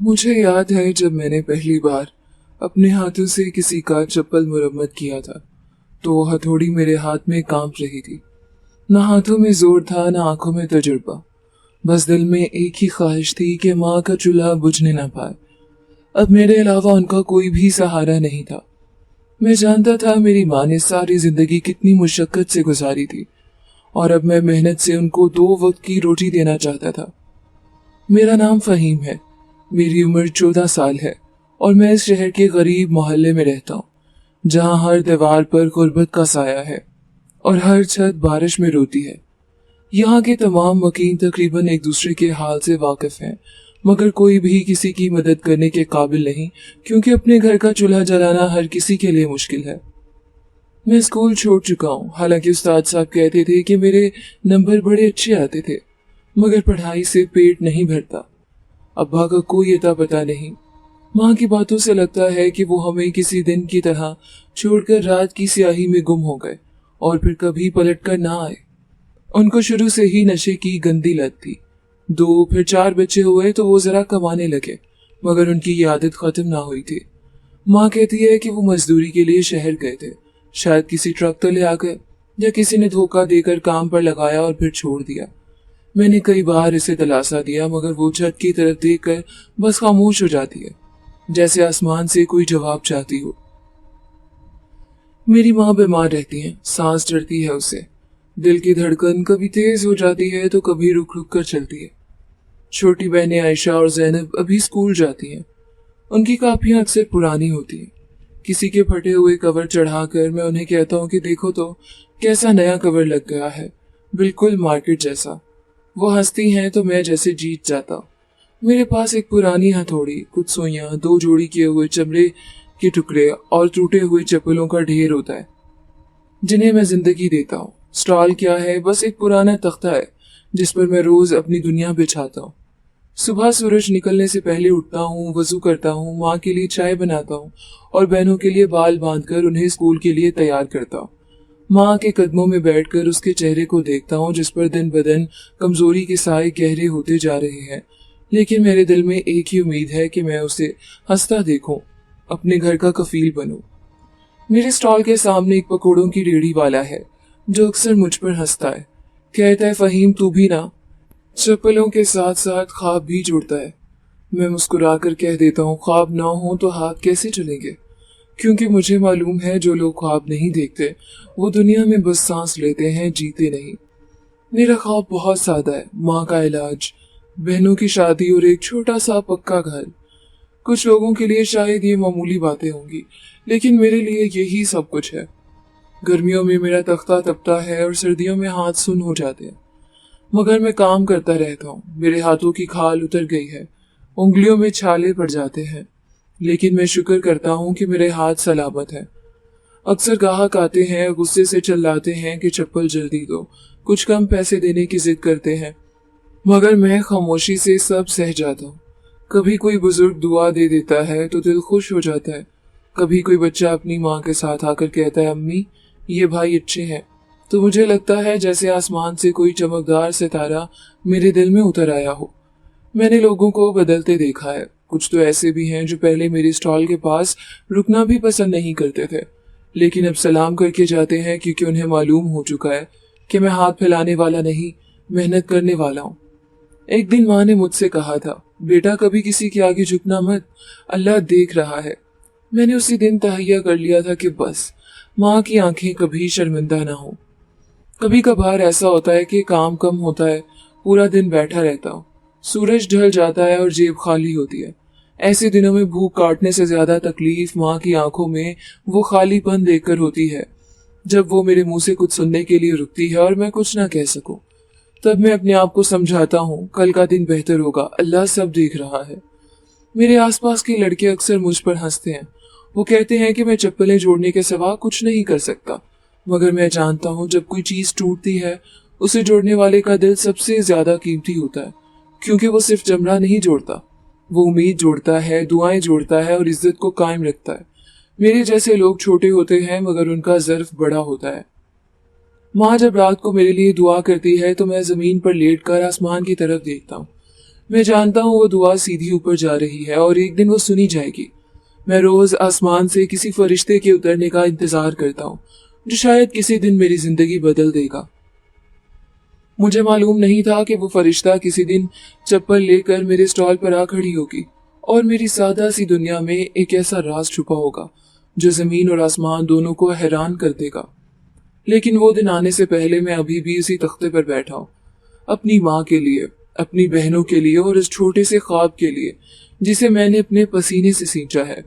मुझे याद है जब मैंने पहली बार अपने हाथों से किसी का चप्पल मुरम्मत किया था तो हथौड़ी मेरे हाथ में कांप रही थी। न हाथों में जोर था, न आंखों में तजुर्बा। बस दिल में एक ही ख्वाहिश थी कि माँ का चूल्हा बुझने न पाए। अब मेरे अलावा उनका कोई भी सहारा नहीं था। मैं जानता था मेरी माँ ने सारी जिंदगी कितनी मुशक्कत से गुजारी थी और अब मैं मेहनत से उनको 2 वक्त की रोटी देना चाहता था। मेरा नाम फहीम है, मेरी उम्र 14 साल है और मैं इस शहर के गरीब मोहल्ले में रहता हूँ, जहाँ हर दीवार पर गुर्बत का साया है और हर छत बारिश में रोती है। यहाँ के तमाम मकीन तकरीबन एक दूसरे के हाल से वाकिफ हैं, मगर कोई भी किसी की मदद करने के काबिल नहीं, क्योंकि अपने घर का चूल्हा जलाना हर किसी के लिए मुश्किल है। मैं स्कूल छोड़ चुका हूँ, हालांकि उस्ताद साहब कहते थे कि मेरे नंबर बड़े अच्छे आते थे, मगर पढ़ाई से पेट नहीं भरता। अब्बा का कोई अता पता नहीं। माँ की बातों से लगता है कि वो हमें किसी दिन की तरह छोड़कर रात की स्याही में गुम हो गए और फिर कभी पलट कर ना आए। उनको शुरू से ही नशे की गंदी लत थी। 2 फिर 4 बच्चे हुए तो वो जरा कमाने लगे, मगर उनकी ये आदत खत्म ना हुई थी। माँ कहती है कि वो मजदूरी के लिए शहर गए थे, शायद किसी ट्रक तले आ गए या किसी ने धोखा देकर काम पर लगाया और फिर छोड़ दिया। मैंने कई बार इसे दिलासा दिया, मगर वो छत की तरफ देखकर बस खामोश हो जाती है, जैसे आसमान से कोई जवाब चाहती हो। मेरी माँ बीमार रहती है, सांस चढ़ती है उसे, दिल की धड़कन कभी तेज हो जाती है तो कभी रुक रुक कर चलती है। छोटी बहनें आयशा और जैनब अभी स्कूल जाती हैं। उनकी कापियां अक्सर पुरानी होती हैं। किसी के फटे हुए कवर चढ़ाकर मैं उन्हें कहता हूँ कि देखो तो कैसा नया कवर लग गया है, बिल्कुल मार्केट जैसा। वो हंसती हैं तो मैं जैसे जीत जाता हूँ। मेरे पास एक पुरानी हथौड़ी, कुछ सुइयां, 2 जोड़ी किए हुए चमड़े के टुकड़े और टूटे हुए चप्पलों का ढेर होता है, जिन्हें मैं जिंदगी देता हूँ। स्टॉल क्या है, बस एक पुराना तख्ता है जिस पर मैं रोज अपनी दुनिया बिछाता हूँ। सुबह सूरज निकलने से पहले उठता हूँ, वजू करता हूँ, माँ के लिए चाय बनाता हूँ और बहनों के लिए बाल बांधकर उन्हें स्कूल के लिए तैयार करता हूँ। माँ के कदमों में बैठकर उसके चेहरे को देखता हूँ, जिस पर दिन ब दिन कमजोरी के साए गहरे होते जा रहे हैं, लेकिन मेरे दिल में एक ही उम्मीद है कि मैं उसे हंसता देखूं, अपने घर का कफील बनूं। मेरे स्टॉल के सामने एक पकौड़ों की रेहड़ी वाला है जो अक्सर मुझ पर हंसता है, कहता है फहीम तू भी ना, चप्पलों के साथ साथ ख्वाब भी जुड़ता है। मैं मुस्कुराकर कह देता हूँ ख्वाब ना हो तो हाथ कैसे चलेंगे, क्योंकि मुझे मालूम है जो लोग ख्वाब नहीं देखते वो दुनिया में बस सांस लेते हैं, जीते नहीं। मेरा ख्वाब बहुत सादा है, माँ का इलाज, बहनों की शादी और एक छोटा सा पक्का घर। कुछ लोगों के लिए शायद ये मामूली बातें होंगी, लेकिन मेरे लिए यही सब कुछ है। गर्मियों में मेरा तख्ता तपता है और सर्दियों में हाथ सुन हो जाते हैं, मगर मैं काम करता रहता हूँ। मेरे हाथों की खाल उतर गई है, उंगलियों में छाले पड़ जाते हैं, लेकिन मैं शुक्र करता हूँ कि मेरे हाथ सलामत हैं। अक्सर ग्राहक आते हैं, गुस्से से चिल्लाते हैं कि चप्पल जल्दी दो, कुछ कम पैसे देने की जिद करते हैं, मगर मैं खामोशी से सब सह जाता हूँ। कभी कोई बुजुर्ग दुआ दे देता है तो दिल खुश हो जाता है। कभी कोई बच्चा अपनी माँ के साथ आकर कहता है अम्मी ये भाई अच्छे हैं, तो मुझे लगता है जैसे आसमान से कोई चमकदार सितारा मेरे दिल में उतर आया हो। मैंने लोगों को बदलते देखा है। कुछ तो ऐसे भी हैं जो पहले मेरे स्टॉल के पास रुकना भी पसंद नहीं करते थे, लेकिन अब सलाम करके जाते हैं, क्योंकि उन्हें मालूम हो चुका है कि मैं हाथ फैलाने वाला नहीं, मेहनत करने वाला हूँ। एक दिन माँ ने मुझसे कहा था बेटा कभी किसी के आगे झुकना मत, अल्लाह देख रहा है। मैंने उसी दिन तहैया कर लिया था कि बस माँ की आंखें कभी शर्मिंदा ना हो। कभी कभार ऐसा होता है कि काम कम होता है, पूरा दिन बैठा रहता हूँ, सूरज ढल जाता है और जेब खाली होती है। ऐसे दिनों में भूख काटने से ज्यादा तकलीफ माँ की आंखों में वो खालीपन देखकर होती है, जब वो मेरे मुंह से कुछ सुनने के लिए रुकती है और मैं कुछ ना कह सकूं। तब मैं अपने आप को समझाता हूँ कल का दिन बेहतर होगा, अल्लाह सब देख रहा है। मेरे आसपास के लड़के अक्सर मुझ पर हंसते हैं। वो कहते हैं कि मैं चप्पलें जोड़ने के सिवा कुछ नहीं कर सकता, मगर मैं जानता हूँ जब कोई चीज टूटती है उसे जोड़ने वाले का दिल सबसे ज्यादा कीमती होता है, क्योंकि वो सिर्फ चमड़ा नहीं जोड़ता, वो उम्मीद जोड़ता है, दुआएं जोड़ता है और इज्जत को कायम रखता है। मेरे जैसे लोग छोटे होते हैं मगर उनका ज़र्फ बड़ा होता है। माँ जब रात को मेरे लिए दुआ करती है तो मैं जमीन पर लेटकर आसमान की तरफ देखता हूँ। मैं जानता हूँ वो दुआ सीधी ऊपर जा रही है और एक दिन वो सुनी जाएगी। मैं रोज आसमान से किसी फरिश्ते के उतरने का इंतजार करता हूँ, जो शायद किसी दिन मेरी जिंदगी बदल देगा। मुझे मालूम नहीं था कि वो फरिश्ता किसी दिन चप्पल लेकर मेरे स्टॉल पर आ खड़ी होगी और मेरी सादा सी दुनिया में एक ऐसा राज छुपा होगा जो जमीन और आसमान दोनों को हैरान कर देगा। लेकिन वो दिन आने से पहले मैं अभी भी उसी तख्ते पर बैठा हूँ, अपनी माँ के लिए, अपनी बहनों के लिए और इस छोटे से ख्वाब के लिए जिसे मैंने अपने पसीने से सींचा है।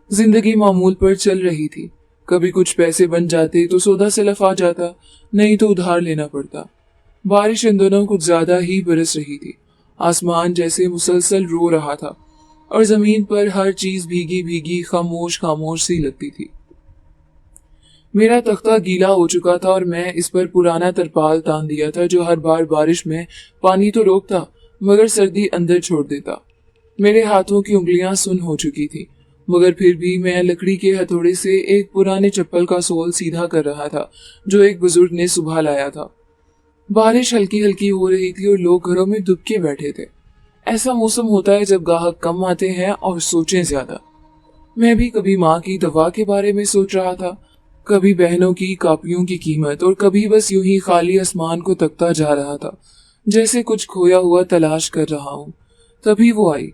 जिंदगी मामूल पर चल रही थी। कभी कुछ पैसे बन जाते तो सौदा सलफ आ जाता, नहीं तो उधार लेना पड़ता। बारिश इन दोनों कुछ ज्यादा ही बरस रही थी। आसमान जैसे मुसलसल रो रहा था और जमीन पर हर चीज भीगी भीगी खामोश खामोश सी लगती थी। मेरा तख्ता गीला हो चुका था और मैं इस पर पुराना तरपाल तान दिया था जो हर बार बारिश में पानी तो रोकता मगर सर्दी अंदर छोड़ देता। मेरे हाथों की उंगलियां सुन हो चुकी थी, मगर फिर भी मैं लकड़ी के हथौड़े से एक पुराने चप्पल का सोल सीधा कर रहा था जो एक बुजुर्ग ने सुबह लाया था। बारिश हल्की हल्की हो रही थी और लोग घरों में दुबके बैठे थे। ऐसा मौसम होता है जब ग्राहक कम आते हैं और सोचें ज्यादा। मैं भी कभी माँ की दवा के बारे में सोच रहा था, कभी बहनों की कापियों की कीमत और कभी बस यूं ही खाली आसमान को तकता जा रहा था, जैसे कुछ खोया हुआ तलाश कर रहा हूँ। तभी वो आई।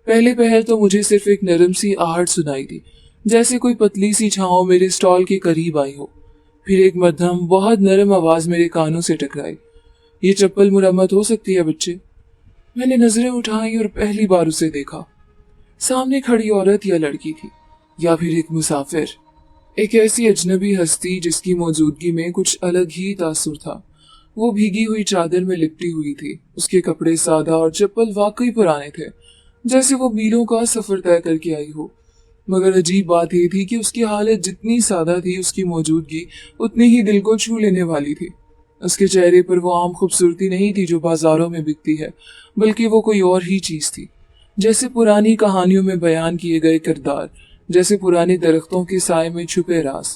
पहले पहल तो मुझे सिर्फ एक नरम सी आहट सुनाई दी, जैसे कोई पतली सी छांव मेरे स्टॉल के करीब आई हो। फिर एक मध्यम बहुत नरम आवाज मेरे कानों से टकराई, ये चप्पल मुरम्मत हो सकती है बच्चे? मैंने नजरें उठाई और पहली बार उसे देखा। सामने खड़ी औरत या लड़की थी, या फिर एक मुसाफिर, एक ऐसी अजनबी हस्ती जिसकी मौजूदगी में कुछ अलग ही तासुर था। वो भीगी हुई चादर में लिपटी हुई थी। उसके कपड़े सादा और चप्पल वाकई पुराने थे, जैसे वो मीलों का सफर तय करके आई हो। मगर अजीब बात यह थी कि उसकी हालत जितनी सादा थी, उसकी मौजूदगी उतनी ही दिल को छू लेने वाली थी। उसके चेहरे पर वो आम खूबसूरती नहीं थी जो बाजारों में बिकती है, बल्कि वो कोई और ही चीज थी, जैसे पुरानी कहानियों में बयान किए गए किरदार, जैसे पुराने दरख्तों के साए में छुपे राज।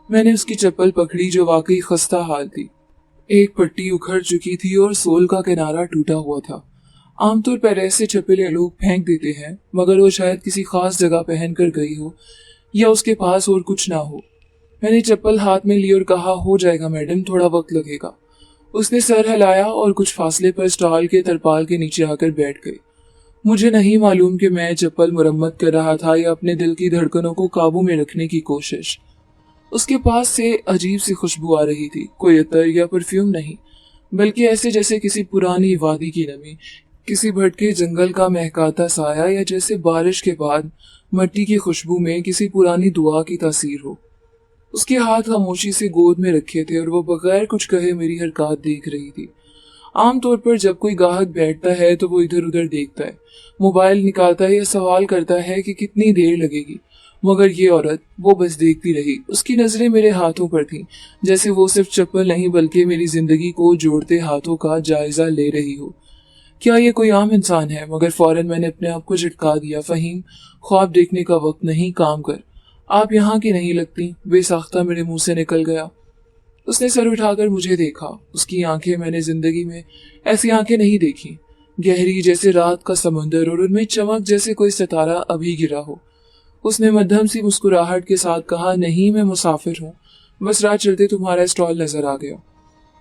मैंने उसकी चप्पल पकड़ी जो वाकई खस्ता हाल थी। एक पट्टी उखड़ चुकी थी और सोल का किनारा टूटा हुआ था। आमतौर पर ऐसे चप्पलें लोग फेंक देते हैं, मगर वो शायद किसी खास जगह पहन कर गई हो या उसके पास और कुछ ना हो। मैंने चप्पल हाथ में ली और कहा, हो जाएगा मैडम, थोड़ा वक्त लगेगा। उसने सर हिलाया और कुछ फासले पर स्टॉल के तरपाल के नीचे आकर बैठ गई। मुझे नहीं मालूम कि मैं चप्पल मुरम्मत कर रहा था या अपने दिल की धड़कनों को काबू में रखने की कोशिश। उसके पास से अजीब सी खुशबू आ रही थी, कोई अतर या परफ्यूम नहीं, बल्कि ऐसे जैसे किसी पुरानी वादी की नमी, किसी भटके जंगल का महकाता साया, या जैसे बारिश के बाद मट्टी की खुशबू में किसी पुरानी दुआ की तासीर हो। उसके हाथ खामोशी से गोद में रखे थे और वो बगैर कुछ कहे मेरी हरकत देख रही थी। आमतौर पर जब कोई ग्राहक बैठता है तो वो इधर उधर देखता है, मोबाइल निकालता है या सवाल करता है कि कितनी देर लगेगी, मगर ये औरत वो बस देखती रही। उसकी नजरें मेरे हाथों पर थीं, जैसे वो सिर्फ चप्पल नहीं बल्कि मेरी जिंदगी को जोड़ते हाथों का जायजा ले रही हो। क्या ये कोई आम इंसान है? मगर फौरन मैंने अपने आप को झटका दिया, फहीम, ख्वाब देखने का वक्त नहीं, काम कर। आप यहाँ की नहीं लगती, बेसाख्ता मेरे मुंह से निकल गया। उसने सर उठाकर मुझे देखा। उसकी आंखें मैंने जिंदगी में ऐसी आंखें नहीं देखी, गहरी जैसे रात का समुंदर और उनमें चमक जैसे कोई सितारा अभी गिरा हो। उसने मध्यम सी मुस्कुराहट के साथ कहा, नहीं, मैं मुसाफिर हूँ, बस रात चलते तुम्हारा स्टॉल नजर आ गया।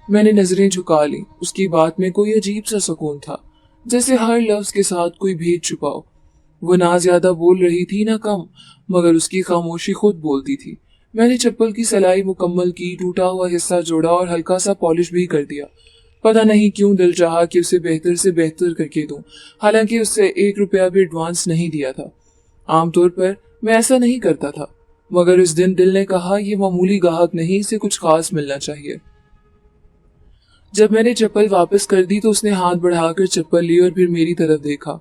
मैंने नजरें झुका ली। उसकी बात में कोई अजीब सा सुकून था, जैसे हर लफ्ज के साथ कोई भेद छुपाओ। वो ना ज्यादा बोल रही थी ना कम, मगर उसकी खामोशी खुद बोलती थी। मैंने चप्पल की सलाई मुकम्मल की, टूटा हुआ हिस्सा जोड़ा और हल्का सा पॉलिश भी कर दिया। पता नहीं क्यों दिल चाहा कि उसे बेहतर से बेहतर करके दूं, हालांकि उससे 1 रुपया भी एडवांस नहीं दिया था। आमतौर पर मैं ऐसा नहीं करता था, मगर इस दिन दिल ने कहा, ये मामूली ग्राहक नहीं, इसे कुछ खास मिलना चाहिए। जब मैंने चप्पल वापस कर दी तो उसने हाथ बढ़ाकर चप्पल ली और फिर मेरी तरफ देखा।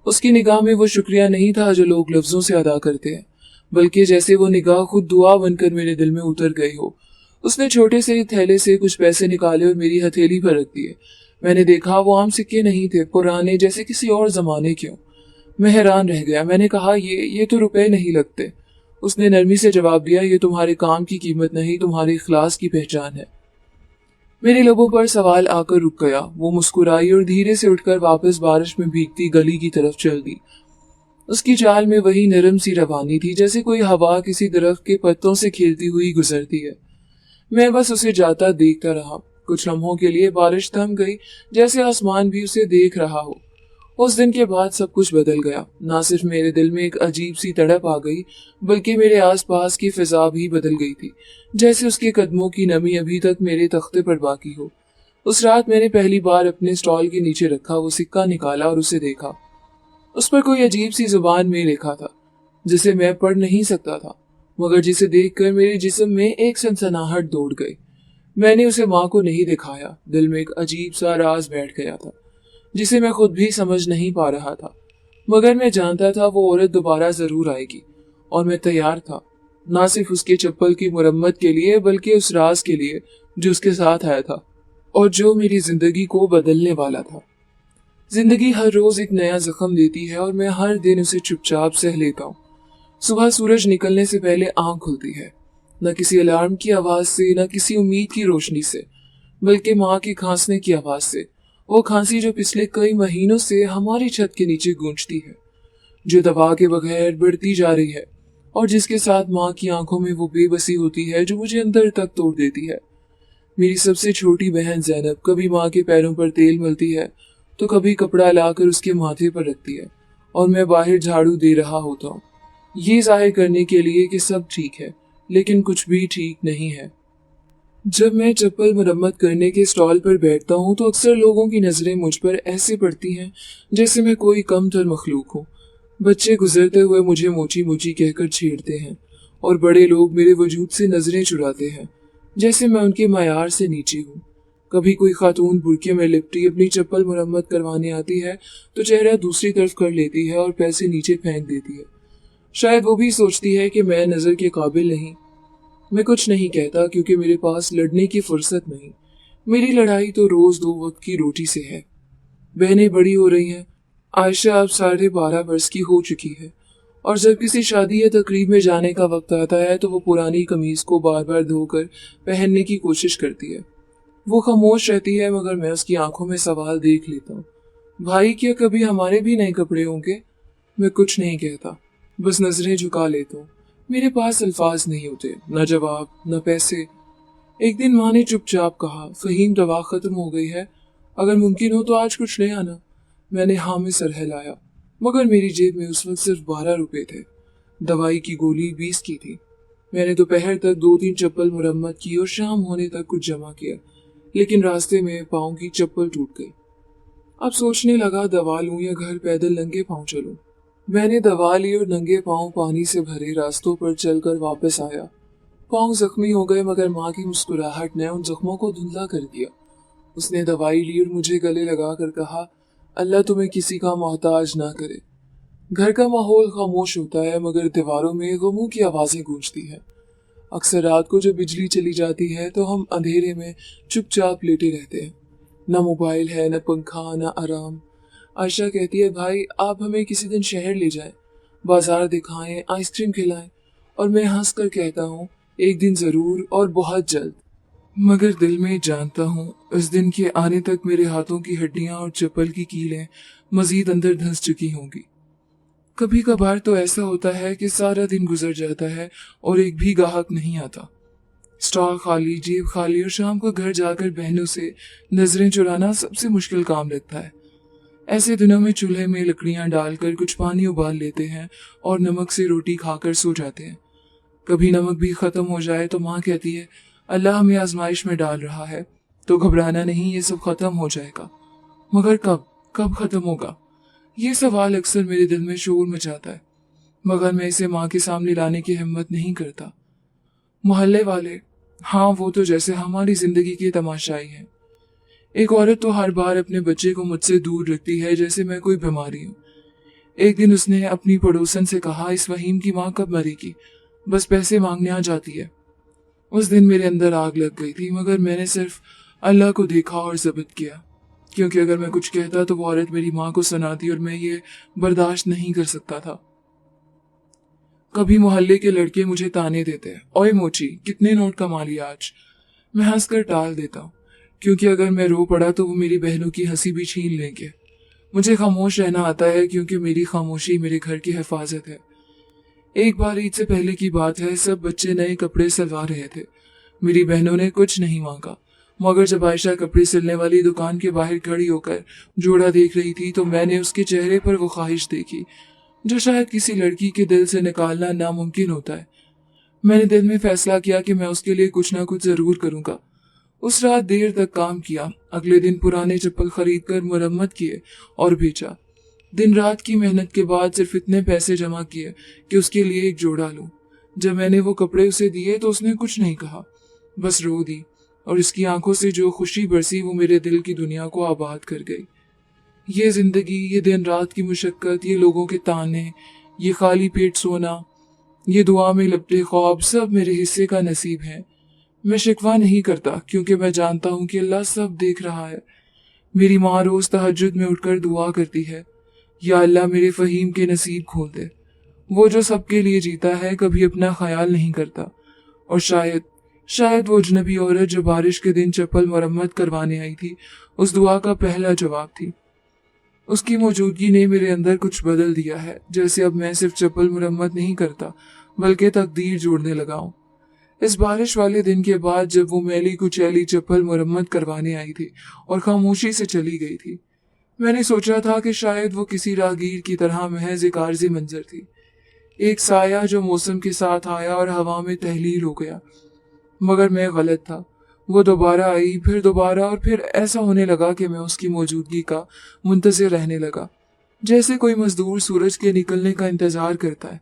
उसकी निगाह में वो शुक्रिया नहीं था जो लोग लफ्जों से अदा करते हैं, बल्कि जैसे वो निगाह खुद दुआ बनकर मेरे दिल में उतर गई हो। उसने छोटे से थैले से कुछ पैसे निकाले और मेरी हथेली पर रख दिए। मैंने देखा वो आम सिक्के नहीं थे, पुराने, जैसे किसी और जमाने के। मैं हैरान रह गया। मैंने कहा, ये तो रुपए नहीं लगते। उसने नरमी से जवाब दिया, ये तुम्हारे काम की कीमत नहीं, तुम्हारे इखलास की पहचान है। मेरे लबों पर सवाल आकर रुक गया। वो मुस्कुराई और धीरे से उठकर वापस बारिश में भीगती गली की तरफ चल दी। उसकी चाल में वही नरम सी रवानी थी, जैसे कोई हवा किसी दरख्त के पत्तों से खेलती हुई गुजरती है। मैं बस उसे जाता देखता रहा। कुछ लम्हों के लिए बारिश थम गई, जैसे आसमान भी उसे देख रहा हो। उस दिन के बाद सब कुछ बदल गया। ना सिर्फ मेरे दिल में एक अजीब सी तड़प आ गई, बल्कि मेरे आसपास की फिजा भी बदल गई थी, जैसे उसके कदमों की नमी अभी तक मेरे तख्ते पर बाकी हो। उस रात मैंने पहली बार अपने स्टॉल के नीचे रखा वो सिक्का निकाला और उसे देखा। उस पर कोई अजीब सी जुबान में लिखा था, जिसे मैं पढ़ नहीं सकता था, मगर जिसे देखकर मेरे जिस्म में एक सनसनाहट दौड़ गई। मैंने उसे माँ को नहीं दिखाया। दिल में एक अजीब सा राज बैठ गया था, जिसे मैं खुद भी समझ नहीं पा रहा था, मगर मैं जानता था वो औरत दोबारा जरूर आएगी, और मैं तैयार था, ना सिर्फ उसके चप्पल की मुरम्मत के लिए, बल्कि उस राज के लिए जो उसके साथ आया था और जो मेरी जिंदगी को बदलने वाला था। जिंदगी हर रोज एक नया जख्म देती है और मैं हर दिन उसे चुपचाप सह लेता हूँ। सुबह सूरज निकलने से पहले आंख खुलती है, न किसी अलार्म की आवाज से, न किसी उम्मीद की रोशनी से, बल्कि माँ के खांसने की आवाज से। वो खांसी जो पिछले कई महीनों से हमारी छत के नीचे गूंजती है, जो दवा के बगैर बढ़ती जा रही है, और जिसके साथ माँ की आंखों में वो बेबसी होती है जो मुझे अंदर तक तोड़ देती है। मेरी सबसे छोटी बहन जैनब कभी माँ के पैरों पर तेल मलती है, तो कभी कपड़ा लाकर उसके माथे पर रखती है, और मैं बाहर झाड़ू दे रहा होता हूँ, ये जाहिर करने के लिए कि सब ठीक है, लेकिन कुछ भी ठीक नहीं है। जब मैं चप्पल मरम्मत करने के स्टॉल पर बैठता हूँ तो अक्सर लोगों की नजरें मुझ पर ऐसे पड़ती हैं जैसे मैं कोई कमतर मखलूक हूँ। बच्चे गुजरते हुए मुझे मोची मोची कहकर छेड़ते हैं, और बड़े लोग मेरे वजूद से नजरें चुराते हैं, जैसे मैं उनके मायार से नीचे हूँ। कभी कोई खातून बुरके में लिपटी अपनी चप्पल मरम्मत करवाने आती है तो चेहरा दूसरी तरफ कर लेती है और पैसे नीचे फेंक देती है। शायद वो भी सोचती है कि मैं नजर के काबिल नहीं। मैं कुछ नहीं कहता क्योंकि मेरे पास लड़ने की फुर्सत नहीं। मेरी लड़ाई तो रोज 2 वक्त की रोटी से है। बहनें बड़ी हो रही हैं। आयशा अब 12.5 वर्ष की हो चुकी है, और जब किसी शादी या तकरीब में जाने का वक्त आता है तो वो पुरानी कमीज को बार बार धोकर पहनने की कोशिश करती है। वो खामोश रहती है, मगर मैं उसकी आंखों में सवाल देख लेता हूँ। भाई, क्या कभी हमारे भी नए कपड़े होंगे? मैं कुछ नहीं कहता, बस नजरें झुका लेता हूँ। मेरे पास अल्फाज नहीं होते, न जवाब न पैसे। एक दिन माँ ने चुपचाप कहा, फहीम, दवा खत्म हो गई है, अगर मुमकिन हो तो आज कुछ ले आना। मैंने हाँ में सर हिलाया, मगर मेरी जेब में उस वक्त सिर्फ 12 रुपए थे। दवाई की गोली 20 की थी। मैंने दोपहर तक 2-3 चप्पल मुरम्मत की और शाम होने तक कुछ जमा किया, लेकिन रास्ते में पाँव की चप्पल टूट गई। अब सोचने लगा, दवा लूं या घर पैदल नंगे पाँव चलूं। मैंने दवा ली और नंगे पाँव पानी से भरे रास्तों पर चलकर वापस आया। पाँव जख्मी हो गए, मगर माँ की मुस्कुराहट ने उन जख्मों को धुंधला कर दिया। उसने दवाई ली और मुझे गले लगाकर कहा, अल्लाह तुम्हें किसी का मोहताज ना करे। घर का माहौल खामोश होता है, मगर दीवारों में गमों की आवाजें गूंजती हैं। अक्सर रात को जब बिजली चली जाती है तो हम अंधेरे में चुपचाप लेटे रहते हैं। न मोबाइल है, न पंखा, न आराम। आयशा कहती है, भाई आप हमें किसी दिन शहर ले जाएं, बाजार दिखाएं, आइसक्रीम खिलाएं, और मैं हंस कर कहता हूँ, एक दिन जरूर और बहुत जल्द। मगर दिल में जानता हूँ इस दिन के आने तक मेरे हाथों की हड्डियां और चप्पल की कीलें मजीद अंदर धंस चुकी होंगी। कभी कभार तो ऐसा होता है कि सारा दिन गुजर जाता है और एक भी ग्राहक नहीं आता। स्टॉल खाली, जेब खाली, और शाम को घर जाकर बहनों से नजरें चुराना सबसे मुश्किल काम लगता है। ऐसे दिनों में चूल्हे में लकड़ियां डालकर कुछ पानी उबाल लेते हैं और नमक से रोटी खाकर सो जाते हैं। कभी नमक भी खत्म हो जाए तो माँ कहती है, अल्लाह हमें आजमाइश में डाल रहा है, तो घबराना नहीं, ये सब खत्म हो जाएगा। मगर कब कब खत्म होगा? ये सवाल अक्सर मेरे दिल में शोर मचाता है, मगर मैं इसे माँ के सामने लाने की हिम्मत नहीं करता। मोहल्ले वाले, हाँ वो तो जैसे हमारी जिंदगी के तमाशाई हैं। एक औरत तो हर बार अपने बच्चे को मुझसे दूर रखती है जैसे मैं कोई बीमारी हूँ। एक दिन उसने अपनी पड़ोसन से कहा, इस वहीम की माँ कब मरेगी, बस पैसे मांगने आ जाती है। उस दिन मेरे अंदर आग लग गई थी, मगर मैंने सिर्फ अल्लाह को देखा और ज़ब्त किया, क्योंकि अगर मैं कुछ कहता तो वो औरत मेरी माँ को सुनाती और मैं ये बर्दाश्त नहीं कर सकता था। कभी मोहल्ले के लड़के मुझे ताने देते हैं, ओए मोची, कितने नोट कमा लिया आज? मैं हंसकर टाल देता हूँ, क्योंकि अगर मैं रो पड़ा तो वो मेरी बहनों की हंसी भी छीन लेंगे। मुझे खामोश रहना आता है क्योंकि मेरी खामोशी मेरे घर की हिफाजत है। एक बार ईद से पहले की बात है, सब बच्चे नए कपड़े सिलवा रहे थे। मेरी बहनों ने कुछ नहीं मांगा, मगर जब आयशा कपड़े सिलने वाली दुकान के बाहर खड़ी होकर जोड़ा देख रही थी तो मैंने उसके चेहरे पर वो ख्वाहिश देखी जो शायद किसी लड़की के दिल से निकालना नामुमकिन होता है। मैंने दिल में फैसला किया कि मैं उसके लिए कुछ ना कुछ जरूर करूंगा। उस रात देर तक काम किया। अगले दिन पुराने चप्पल खरीद कर मुरम्मत किए और बेचा। दिन रात की मेहनत के बाद सिर्फ इतने पैसे जमा किए कि उसके लिए एक जोड़ा लूं। जब मैंने वो कपड़े उसे दिए तो उसने कुछ नहीं कहा, बस रो दी, और इसकी आंखों से जो खुशी बरसी वो मेरे दिल की दुनिया को आबाद कर गई। ये जिंदगी, ये दिन रात की मुशक्कत, ये लोगों के ताने, ये खाली पेट सोना, ये दुआ में लपटे ख्वाब, सब मेरे हिस्से का नसीब है। मैं शिकवा नहीं करता क्योंकि मैं जानता हूँ कि अल्लाह सब देख रहा है। मेरी माँ रोज तहज्जुद में उठकर दुआ करती है, या अल्लाह मेरे फहीम के नसीब खोल दे। वो जो सबके लिए जीता है कभी अपना ख्याल नहीं करता। और शायद वो अजनबी औरत जो बारिश के दिन चप्पल मरम्मत करवाने आई थी उस दुआ का पहला जवाब थी। उसकी मौजूदगी ने मेरे अंदर कुछ बदल दिया है, जैसे अब मैं सिर्फ चप्पल मुरम्मत नहीं करता बल्कि तकदीर जोड़ने लगा हूँ। इस बारिश वाले दिन के बाद जब वो मैली कुचैली चप्पल मुरम्मत करवाने आई थी और खामोशी से चली गई थी, मैंने सोचा था कि शायद वो किसी राहगीर की तरह महज एक आर्जी मंजर थी, एक साया जो मौसम के साथ आया और हवा में तहलील हो गया। मगर मैं गलत था। वो दोबारा आई, फिर दोबारा, और फिर ऐसा होने लगा कि मैं उसकी मौजूदगी का मुंतज़िर रहने लगा, जैसे कोई मजदूर सूरज के निकलने का इंतजार करता है।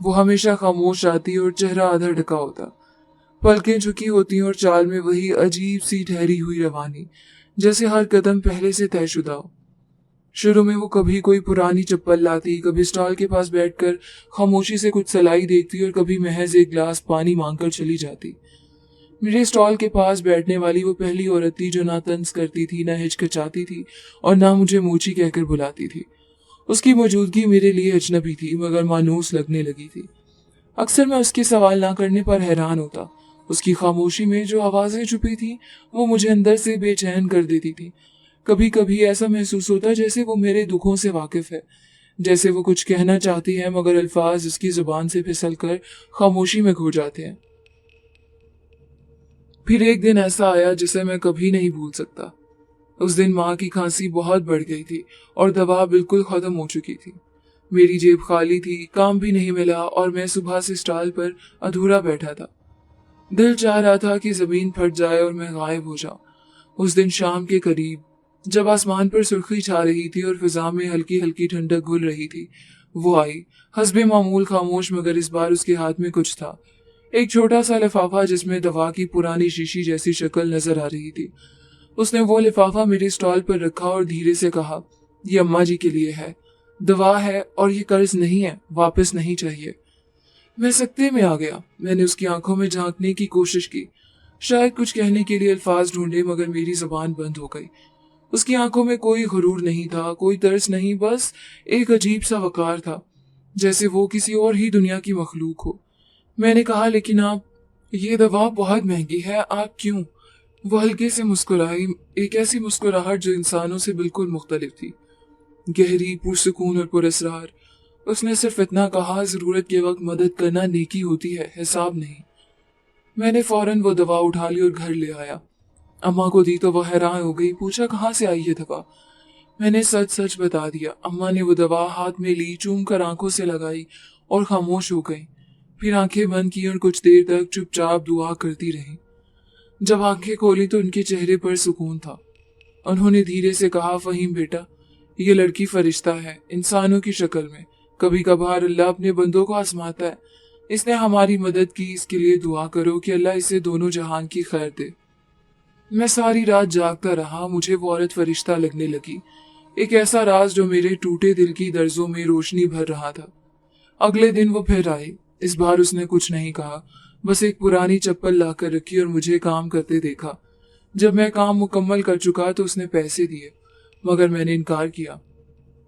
वो हमेशा खामोश आती और चेहरा आधा ढका होता, पलकें झुकी होती और चाल में वही अजीब सी ठहरी हुई रवानी, जैसे हर कदम पहले से तयशुदा हो। शुरू में वो कभी कोई पुरानी चप्पल लाती, कभी स्टॉल के पास बैठकर खामोशी से कुछ सलाई देखती और कभी महज एक गिलास पानी मांगकर चली जाती। मेरे स्टॉल के पास बैठने वाली वो पहली औरत थी जो ना तंज करती थी, ना हिचकिचाती थी और ना मुझे मूची कहकर बुलाती थी। उसकी मौजूदगी मेरे लिए अजनबी थी मगर मानूस लगने लगी थी। अक्सर मैं उसके सवाल ना करने पर हैरान होता। उसकी खामोशी में जो आवाजें छुपी थी वो मुझे अंदर से बेचैन कर देती थी। कभी कभी ऐसा महसूस होता जैसे वो मेरे दुखों से वाकिफ है, जैसे वो कुछ कहना चाहती है मगर अल्फाज उसकी जुबान से फिसल कर खामोशी में खो जाते हैं। फिर एक दिन ऐसा आया जिसे मैं कभी नहीं भूल सकता। उस दिन माँ की खांसी बहुत बढ़ गई थी और दवा बिल्कुल खत्म हो चुकी थी। मेरी जेब खाली थी, काम भी नहीं मिला और मैं सुबह से स्टॉल पर अधूरा बैठा था। दिल चाह रहा था कि जमीन फट जाए और मैं गायब हो जाऊं। उस दिन शाम के करीब जब आसमान पर सुर्खी छा रही थी और फिजा में हल्की हल्की ठंडक घुल रही थी, वो आई, हस्बे मामूल खामोश, मगर इस बार उसके हाथ में कुछ था। एक छोटा सा लिफाफा जिसमें दवा की पुरानी शीशी जैसी शक्ल नजर आ रही थी। उसने वो लिफाफा मेरे स्टॉल पर रखा और धीरे से कहा, ये अम्मा जी के लिए है, दवा है और ये कर्ज नहीं है, वापस नहीं चाहिए। मैं सकते में आ गया। मैंने उसकी आंखों में झांकने की कोशिश की, शायद कुछ कहने के लिए अल्फाज ढूंढे, मगर मेरी जुबान बंद हो गई। उसकी आंखों में कोई गुरूर नहीं था, कोई तरस नहीं, बस एक अजीब सा वकार था, जैसे वो किसी और ही दुनिया की मखलूक हो। मैंने कहा, लेकिन आप, ये दवा बहुत महंगी है, आप क्यों? वो हल्के से मुस्कुराई, एक ऐसी मुस्कुराहट जो इंसानों से बिल्कुल मुख्तलिफ थी, गहरी, पुरसुकून और पुरअसरार। उसने सिर्फ इतना कहा, जरूरत के वक्त मदद करना नेकी होती है, हिसाब नहीं। मैंने फौरन वो दवा उठा ली और घर ले आया। अम्मा को दी तो वह हैरान हो गई, पूछा कहाँ से आई ये दवा? मैंने सच सच बता दिया। अम्मा ने वो दवा हाथ में ली, चूम कर आंखों से लगाई और खामोश हो गई। फिर आंखें बंद की और कुछ देर तक चुपचाप दुआ करती रही। जब आंखें खोली तो उनके चेहरे पर सुकून था। उन्होंने धीरे से कहा, फहीम बेटा, ये लड़की फरिश्ता है, इंसानों की शक्ल में। कभी कभार अल्लाह अपने बंदों को आजमाता है। इसने हमारी मदद की, इसके लिए दुआ करो कि अल्लाह इसे दोनों जहान की खैर दे। मैं सारी रात जागता रहा। मुझे वो औरत फरिश्ता लगने लगी, एक ऐसा राज जो मेरे टूटे दिल की दर्जों में रोशनी भर रहा था। अगले दिन वो फिर आई। इस बार उसने कुछ नहीं कहा, बस एक पुरानी चप्पल लाकर रखी और मुझे काम करते देखा। जब मैं काम मुकम्मल कर चुका तो उसने पैसे दिए, मगर मैंने इनकार किया।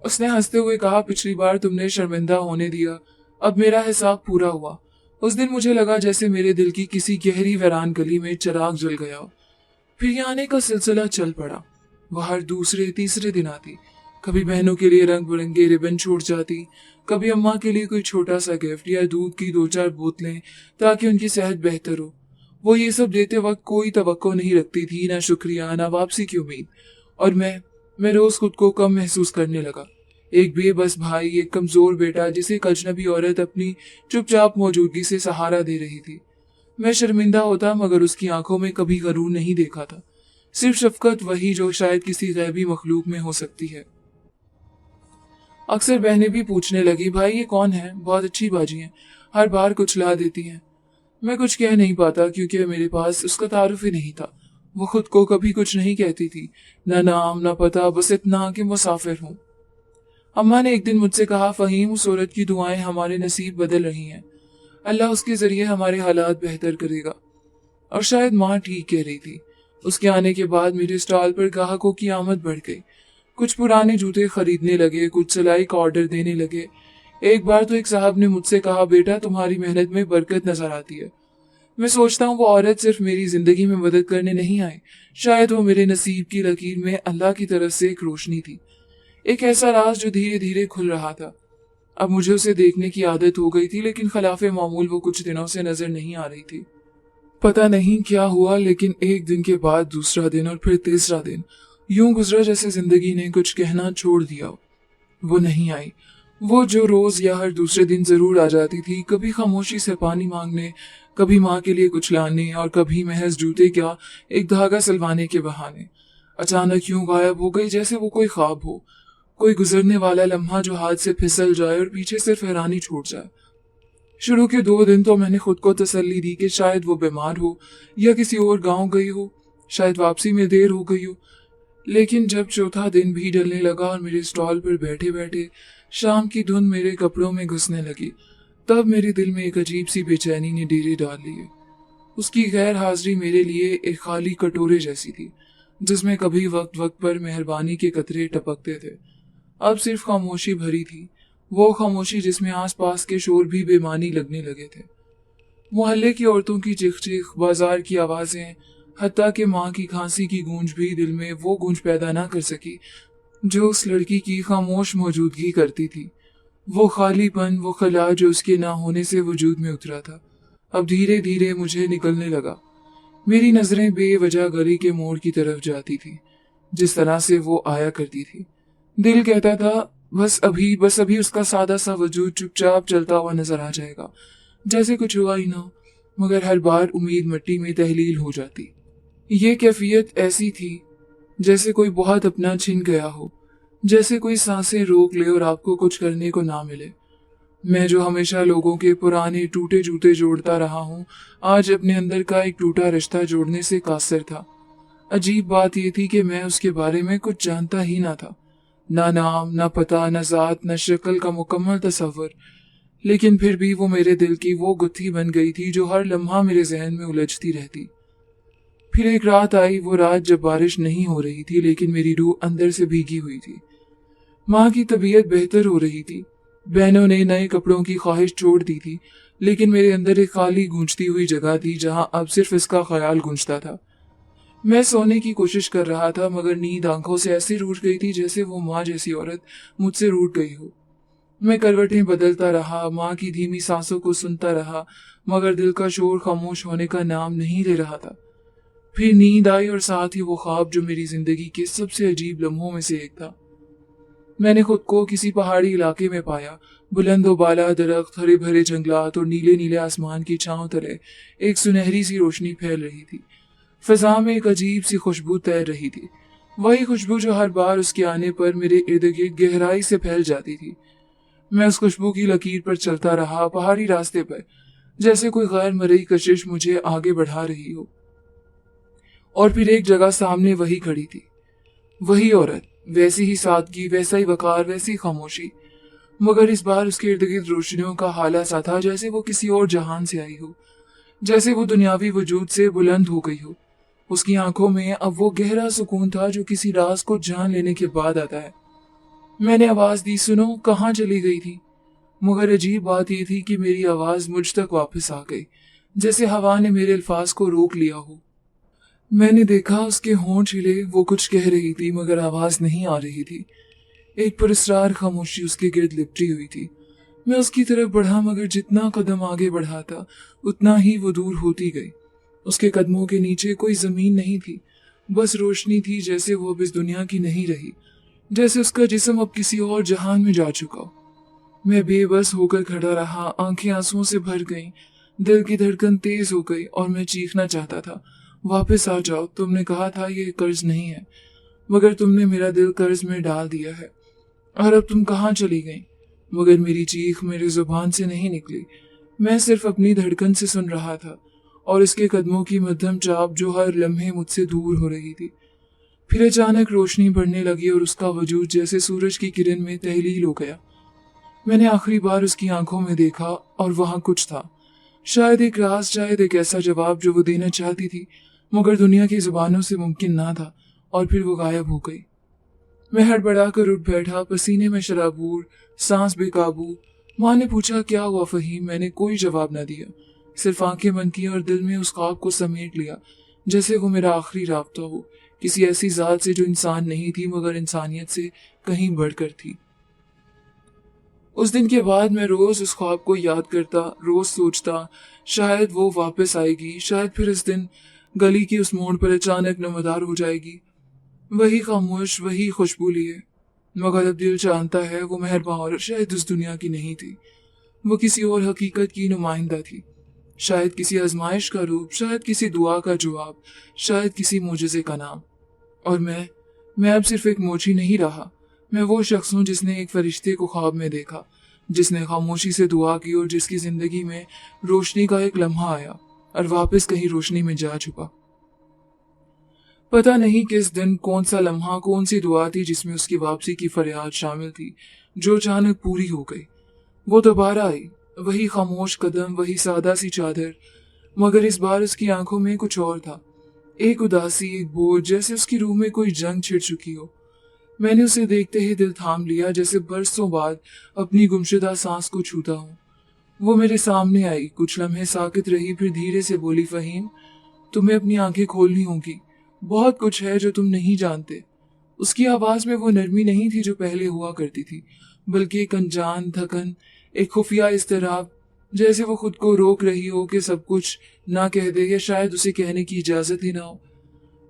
उसने हंसते हुए कहा, पिछली बार तुमने शर्मिंदा होने दिया, अब मेरा हिसाब पूरा हुआ। उस दिन मुझे लगा जैसे मेरे दिल की किसी गहरी वीरान गली में चिराग जल गया हो। फिर ये आने का सिलसिला चल पड़ा। वह हर दूसरे तीसरे दिन आती। कभी बहनों के लिए रंग बिरंगे रिबन छूट जाती, कभी अम्मा के लिए कोई छोटा सा गिफ्ट या दूध की 2-4 बोतलें ताकि उनकी सेहत बेहतर हो। वो ये सब देते वक्त कोई तवक्को नहीं रखती थी, ना शुक्रिया ना वापसी की उम्मीद। और मैं रोज खुद को कम महसूस करने लगा। एक बेबस भाई, एक कमजोर बेटा जिसे एक अजनबी औरत अपनी चुपचाप मौजूदगी से सहारा दे रही थी। मैं शर्मिंदा होता मगर उसकी आंखों में कभी गरूर नहीं देखा था, सिर्फ शफकत, वही जो शायद किसी गैबी मखलूक में हो सकती है। अक्सर बहनें भी पूछने लगी, भाई ये कौन है? बहुत अच्छी बाजी है, हर बार कुछ ला देती हैं। मैं कुछ कह नहीं पाता क्योंकि मेरे पास उसका तारुफ ही नहीं था। वो खुद को कभी कुछ नहीं कहती थी, ना नाम ना पता, बस इतना कि मुसाफिर हूँ। अम्मा ने एक दिन मुझसे कहा, फहीम, उस औरत की दुआएं हमारे नसीब बदल रही हैं। अल्लाह उसके जरिए हमारे हालात बेहतर करेगा। और शायद माँ ठीक कह रही थी। उसके आने के बाद मेरे स्टॉल पर ग्राहकों की आमद बढ़ गई। कुछ पुराने जूते खरीदने लगे, कुछ सिलाई का ऑर्डर देने लगे। एक बार तो एक साहब ने मुझसे कहा, बेटा तुम्हारी मेहनत में बरकत नजर आती है। मैं सोचता हूँ वो औरत सिर्फ मेरी जिंदगी में मदद करने नहीं आई, शायद वो मेरे नसीब की लकीर में अल्लाह की तरफ से एक रोशनी थी, एक ऐसा राज जो धीरे धीरे खुल रहा था। अब मुझे उसे देखने की आदत हो गई थी, लेकिन खिलाफे मामूल वो कुछ दिनों से नजर नहीं आ रही थी। पता नहीं क्या हुआ, लेकिन एक दिन के बाद दूसरा दिन और फिर तीसरा दिन यूं गुजरा जैसे जिंदगी ने कुछ कहना छोड़ दिया। वो नहीं आई, वो जो रोज या हर दूसरे दिन जरूर आ जाती थी, कभी खामोशी से पानी मांगने, कभी माँ के लिए कुछ लाने, और कभी महज जूते क्या एक धागा सिलवाने के बहाने। अचानक यूं गायब हो गई जैसे वो कोई ख्वाब हो, कोई गुजरने वाला लम्हा जो हाथ से फिसल जाए और पीछे सिर्फ हैरानी छूट जाए। शुरू के 2 दिन तो मैंने खुद को तसल्ली दी कि शायद वो बीमार हो या किसी और गांव गई हो, शायद वापसी में देर हो गई हो। लेकिन जब चौथा दिन भी ढलने लगा और मेरे स्टॉल पर बैठे बैठे शाम की धुंध मेरे कपड़ों में घुसने लगी, तब मेरे दिल में एक अजीब सी बेचैनी ने डेरे डाल लिए। उसकी गैर हाजिरी मेरे लिए एक खाली कटोरे जैसी थी, जिसमें कभी वक्त वक्त पर मेहरबानी के कतरे टपकते थे। अब सिर्फ खामोशी भरी थी, वो खामोशी जिसमें आसपास के शोर भी बेमानी लगने लगे थे। मोहल्ले की औरतों की चिख चिख, बाजार की आवाजें, हत्ता कि माँ की खांसी की गूंज भी दिल में वो गूंज पैदा ना कर सकी जो उस लड़की की खामोश मौजूदगी करती थी। वो खालीपन, वो खला जो उसके ना होने से वजूद में उतरा था, अब धीरे धीरे मुझे निकलने लगा। मेरी नजरें बेवजह गली के मोड़ की तरफ जाती थी, जिस तरह से वो आया करती थी। दिल कहता था बस अभी उसका सादा सा वजूद चुपचाप चलता हुआ नजर आ जाएगा, जैसे कुछ हुआ ही ना। मगर हर बार उम्मीद मिट्टी में तहलील हो जाती। ये कैफियत ऐसी थी जैसे कोई बहुत अपना छिन गया हो, जैसे कोई सांसें रोक ले और आपको कुछ करने को ना मिले। मैं जो हमेशा लोगों के पुराने टूटे जूते जोड़ता रहा हूँ, आज अपने अंदर का एक टूटा रिश्ता जोड़ने से कासिर था। अजीब बात यह थी कि मैं उसके बारे में कुछ जानता ही ना था, ना नाम, ना पता, ना जात, ना शक्ल का मुकम्मल तस्वर। लेकिन फिर भी वो मेरे दिल की वो गुत्थी बन गई थी जो हर लम्हा मेरे जहन में उलझती रहती। फिर एक रात आई, वो रात जब बारिश नहीं हो रही थी, लेकिन मेरी रूह अंदर से भीगी हुई थी। माँ की तबीयत बेहतर हो रही थी, बहनों ने नए कपड़ों की ख्वाहिश छोड़ दी थी, लेकिन मेरे अंदर एक खाली गूंजती हुई जगह थी जहां अब सिर्फ इसका ख्याल गूंजता था। मैं सोने की कोशिश कर रहा था, मगर नींद आंखों से ऐसी रूठ गई थी जैसे वो माँ जैसी औरत मुझसे रूठ गई हो। मैं करवटें बदलता रहा, माँ की धीमी सांसों को सुनता रहा, मगर दिल का शोर खामोश होने का नाम नहीं ले रहा था। फिर नींद आई और साथ ही वो ख्वाब जो मेरी जिंदगी के सबसे अजीब लम्हों में से एक था। मैंने खुद को किसी पहाड़ी इलाके में पाया। बुलंद बाला दरख्त, हरे भरे जंगलात और नीले नीले आसमान की छांव तले एक सुनहरी सी रोशनी फैल रही थी। फिजा में एक अजीब सी खुशबू तैर रही थी, वही खुशबू जो हर बार उसके आने पर मेरे इर्द गिर्द गहराई से फैल जाती थी। मैं उस खुशबू की लकीर पर चलता रहा, पहाड़ी रास्ते पर, जैसे कोई गैर मरई कशिश मुझे आगे बढ़ा रही हो। और फिर एक जगह सामने वही खड़ी थी, वही औरत, वैसी ही सादगी, वैसा ही वकार, वैसी खामोशी, मगर इस बार उसके इर्द गिर्द रोशनियों का हाला सा था, जैसे वो किसी और जहान से आई हो, जैसे वो दुनियावी वजूद से बुलंद हो गई हो। उसकी आंखों में अब वो गहरा सुकून था जो किसी राज को जान लेने के बाद आता है। मैंने आवाज दी, सुनो, कहाँ चली गई थी? मगर अजीब बात यह थी कि मेरी आवाज मुझ तक वापस आ गई, जैसे हवा ने मेरे अल्फाज को रोक लिया हो। میں نے دیکھا उसके होंठ हिले, वो कुछ कह रही थी मगर आवाज नहीं आ रही थी। एक पुरस्कार खामोशी उसके गिर्द लिपटी हुई थी। मैं उसकी तरफ बढ़ा मगर जितना कदम आगे बढ़ा था उतना ही वो दूर होती गई। उसके कदमों के नीचे कोई जमीन नहीं थी, बस रोशनी थी, जैसे वो अब इस दुनिया की नहीं रही, जैसे उसका जिस्म अब किसी और जहान में जा चुका हो। मैं बेबस होकर खड़ा रहा, आंखें आंसुओं से भर गईं, दिल की धड़कन तेज हो गई और मैं चीखना चाहता था, वापस आ जाओ, तुमने कहा था ये कर्ज नहीं है, मगर तुमने मेरा दिल कर्ज में डाल दिया है, और अब तुम कहाँ चली गई। मगर मेरी चीख मेरी जुबान से नहीं निकली, मैं सिर्फ अपनी धड़कन से सुन रहा था और इसके कदमों की मध्यम चाप जो हर लम्हे मुझसे दूर हो रही थी। फिर अचानक रोशनी बढ़ने लगी और उसका वजूद जैसे सूरज की किरण में तहलील हो गया। मैंने आखिरी बार उसकी आंखों में देखा और वहां कुछ था, शायद एक राज, शायद एक ऐसा जवाब जो वो देना चाहती थी मगर दुनिया की जुबानों से मुमकिन ना था, और फिर वो गायब हो गई। मैं हड़बड़ाकर उठ बैठा, पसीने में शराबूर, सांस बेकाबू। माँ ने पूछा क्या हुआ फहीम, मैंने कोई जवाब न दिया, सिर्फ आंखें बंद की और दिल में उस ख्वाब को समेट लिया जैसे वो मेरा आखिरी राब्ता हो किसी ऐसी जात से जो इंसान नहीं थी मगर इंसानियत से कहीं बढ़कर थी। उस दिन के बाद मैं रोज उस ख्वाब को याद करता, रोज सोचता शायद वो वापस आएगी, शायद फिर इस दिन गली की उस मोड़ पर अचानक नमदार हो जाएगी, वही खामोश, वही खुशबू लिए। मगर अब दिल जानता है वो मेहरबान और शायद इस दुनिया की नहीं थी, वो किसी और हकीकत की नुमाइंदा थी, शायद किसी आजमाइश का रूप, शायद किसी दुआ का जवाब, शायद किसी मोजज़े का नाम। और मैं अब सिर्फ एक मोची नहीं रहा, मैं वो शख्स हूँ जिसने एक फरिश्ते को ख्वाब में देखा, जिसने खामोशी से दुआ की और जिसकी जिंदगी में रोशनी का एक लम्हा आया और वापस कहीं रोशनी में जा चुका। पता नहीं किस दिन, कौन सा लम्हा, कौन सी दुआ थी जिसमें उसकी वापसी की फरियाद शामिल थी, जो अचानक पूरी हो गई। वो दोबारा आई, वही खामोश कदम, वही सादा सी चादर, मगर इस बार उसकी आंखों में कुछ और था, एक उदासी, एक बोझ, जैसे उसकी रूह में कोई जंग छिड़ चुकी हो। मैंने उसे देखते ही दिल थाम लिया, जैसे बरसों बाद अपनी गुमशुदा सांस को छूता हूँ। वो मेरे सामने आई, कुछ लम्हे साकित रही, फिर धीरे से बोली, फहीम तुम्हें अपनी आंखें खोलनी होंगी, बहुत कुछ है जो तुम नहीं जानते। उसकी आवाज में वो नरमी नहीं थी जो पहले हुआ करती थी, बल्कि एक अनजान थकन, एक खुफिया इस्तराब, जैसे वो खुद को रोक रही हो कि सब कुछ ना कह दे या शायद उसे कहने की इजाजत ही ना हो।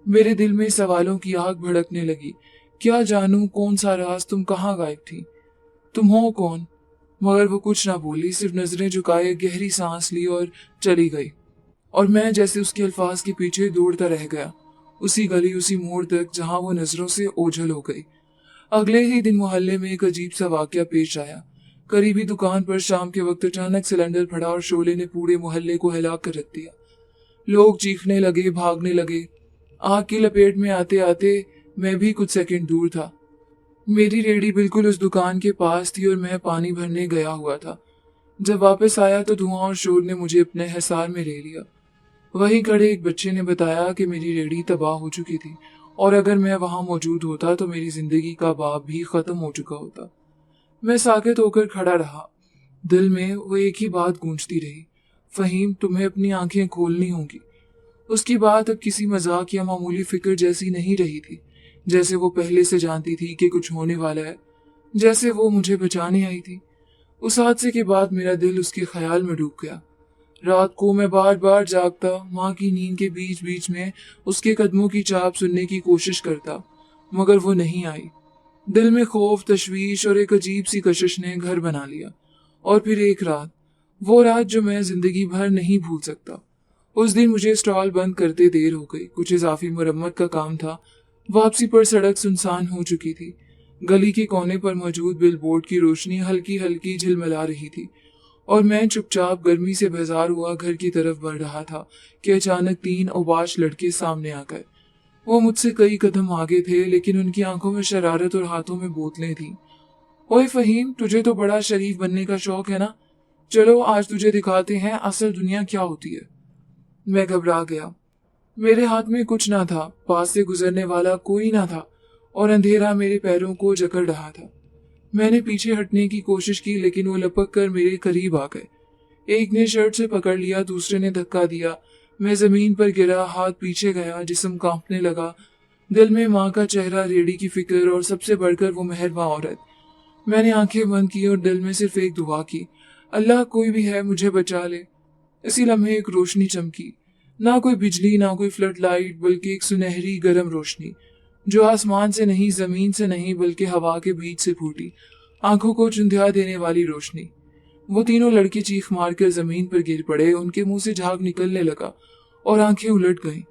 मेरे दिल में सवालों की आग भड़कने लगी, क्या जानूं कौन सा राज, तुम कहाँ गायब थी, तुम हो कौन। मगर वो कुछ ना बोली, सिर्फ नजरें झुकाए गहरी सांस ली और चली गई। और मैं जैसे उसके अल्फाज के पीछे दौड़ता रह गया, उसी गली, उसी मोड़ तक जहां वो नजरों से ओझल हो गई। अगले ही दिन मोहल्ले में एक अजीब सा वाकया पेश आया। करीबी दुकान पर शाम के वक्त अचानक सिलेंडर फटा और शोले ने पूरे मोहल्ले को हिला कर रख दिया। लोग चीखने लगे, भागने लगे। आग की लपेट में आते आते मैं भी कुछ सेकंड दूर था। मेरी रेहड़ी बिल्कुल उस दुकान के पास थी और मैं पानी भरने गया हुआ था। जब वापस आया तो धुआं और शोर ने मुझे अपने हिसार में ले लिया। वहीं खड़े एक बच्चे ने बताया कि मेरी रेहड़ी तबाह हो चुकी थी और अगर मैं वहां मौजूद होता तो मेरी जिंदगी का बाब भी खत्म हो चुका होता। मैं साकित होकर खड़ा रहा, दिल में वो एक ही बात गूंजती रही, फहीम तुम्हें अपनी आंखें खोलनी होंगी। उसकी बात अब किसी मजाक या मामूली फिक्र जैसी नहीं रही थी, जैसे वो पहले से जानती थी कि कुछ होने वाला है, जैसे वो मुझे बचाने आई थी। उस हादसे के बाद मेरा दिल उसके ख्याल में डूब गया। रात को मैं बार बार जागता, माँ की नींद के बीच बीच में उसके कदमों की चाप सुनने की कोशिश करता, मगर वो नहीं आई। दिल में खौफ, तशवीश और एक अजीब सी कशिश ने घर बना लिया। और फिर एक रात, वो रात जो मैं जिंदगी भर नहीं भूल सकता। उस दिन मुझे स्टॉल बंद करते देर हो गई, कुछ इजाफी मरम्मत का काम था। वापसी पर सड़क सुनसान हो चुकी थी। गली के कोने पर मौजूद बिलबोर्ड की रोशनी हल्की हल्की झिलमिला रही थी और मैं चुपचाप गर्मी से बेजार हुआ घर की तरफ बढ़ रहा था कि अचानक 3 औबाश लड़के सामने आ गए। वो मुझसे कई कदम आगे थे, लेकिन उनकी आंखों में शरारत और हाथों में बोतलें थीं। ओए फहीम, तुझे तो बड़ा शरीफ बनने का शौक है ना, चलो आज तुझे दिखाते हैं असल दुनिया क्या होती है। मैं घबरा गया। मेरे हाथ में कुछ ना था, पास से गुजरने वाला कोई ना था और अंधेरा मेरे पैरों को जकड़ रहा था। मैंने पीछे हटने की कोशिश की, लेकिन वो लपक कर मेरे करीब आ गए। एक ने शर्ट से पकड़ लिया, दूसरे ने धक्का दिया, मैं जमीन पर गिरा, हाथ पीछे गया, जिस्म कांपने लगा। दिल में माँ का चेहरा, रेडी की फिक्र और सबसे बढ़कर वो मेहरबान औरत। मैंने आंखें बंद की और दिल में सिर्फ एक दुआ की, अल्लाह कोई भी है मुझे बचा ले। इसी लम्हे एक रोशनी चमकी, ना कोई बिजली ना कोई फ्लड लाइट, बल्कि एक सुनहरी गर्म रोशनी जो आसमान से नहीं, जमीन से नहीं, बल्कि हवा के बीच से फूटी, आंखों को चुंधिया देने वाली रोशनी। वो तीनों लड़के चीख मारकर जमीन पर गिर पड़े, उनके मुंह से झाग निकलने लगा और आंखें उलट गईं।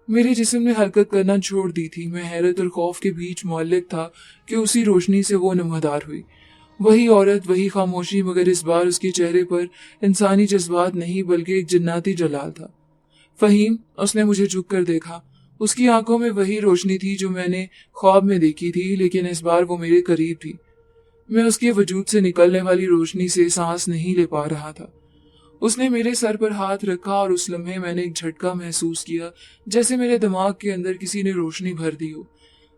मेरे जिस्म ने हरकत करना छोड़ दी थी। मैं हैरत और खौफ के बीच मुअल्लिक था कि उसी रोशनी से वो नमहदार हुई। वही औरत, वही खामोशी, मगर इस बार उसके चेहरे पर इंसानी जज्बात नहीं बल्कि एक जन्नती जलाल था। फहीम, उसने मुझे झुक कर देखा। उसकी आंखों में वही रोशनी थी जो मैंने ख्वाब में देखी थी, लेकिन इस बार वो मेरे करीब थी। मैं उसके वजूद से निकलने वाली रोशनी से सांस नहीं ले पा रहा था। उसने मेरे सर पर हाथ रखा और उस लम्हे मैंने एक झटका महसूस किया, जैसे मेरे दिमाग के अंदर किसी ने रोशनी भर दी हो,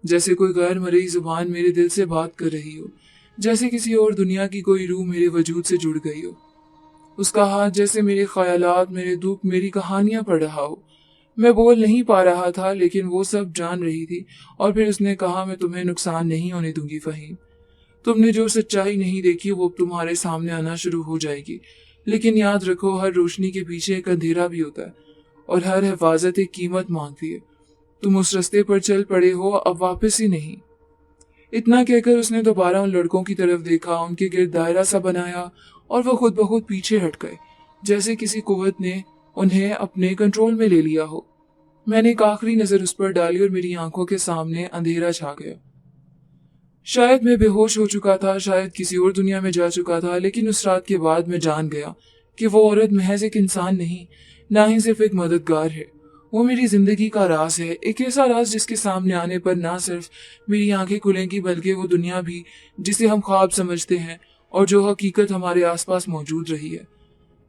जैसे कोई गैर मरई जुबान मेरे दिल से बात कर रही हो, जैसे किसी और दुनिया की कोई रूह मेरे वजूद से जुड़ गई हो। उसका हाथ जैसे मेरे ख्यालात, मेरे दुख, मेरी कहानियां पढ़ रहा हो। मैं बोल नहीं पा रहा था, लेकिन वो सब जान रही थी। और फिर उसने कहा, मैं तुम्हें नुकसान नहीं होने दूंगी फहीम। तुमने जो सच्चाई नहीं देखी वो तुम्हारे सामने आना शुरू हो जाएगी, लेकिन याद रखो, हर रोशनी के पीछे एक अंधेरा भी होता है और हर हिफाजत एक कीमत मांगती है। तुम उस रास्ते पर चल पड़े हो, अब वापस ही नहीं। इतना कहकर उसने दोबारा उन लड़कों की तरफ देखा, उनके गिर्द दायरा सा बनाया और वो खुद ब खुद पीछे हट गए, जैसे किसी कुव्वत ने उन्हें अपने कंट्रोल में ले लिया हो। मैंने एक आखिरी नजर उस पर डाली और मेरी आंखों के सामने अंधेरा छा गया। शायद मैं बेहोश हो चुका था, शायद किसी और दुनिया में जा चुका था, लेकिन उस रात के बाद मैं जान गया कि वो औरत महज एक इंसान नहीं, ना ही सिर्फ एक मददगार है। वो मेरी जिंदगी का राज है, एक ऐसा राज जिसके सामने आने पर ना सिर्फ मेरी आंखें खुलेंगी, बल्कि वो दुनिया भी जिसे हम ख्वाब समझते हैं और जो हकीकत हमारे आसपास मौजूद रही है।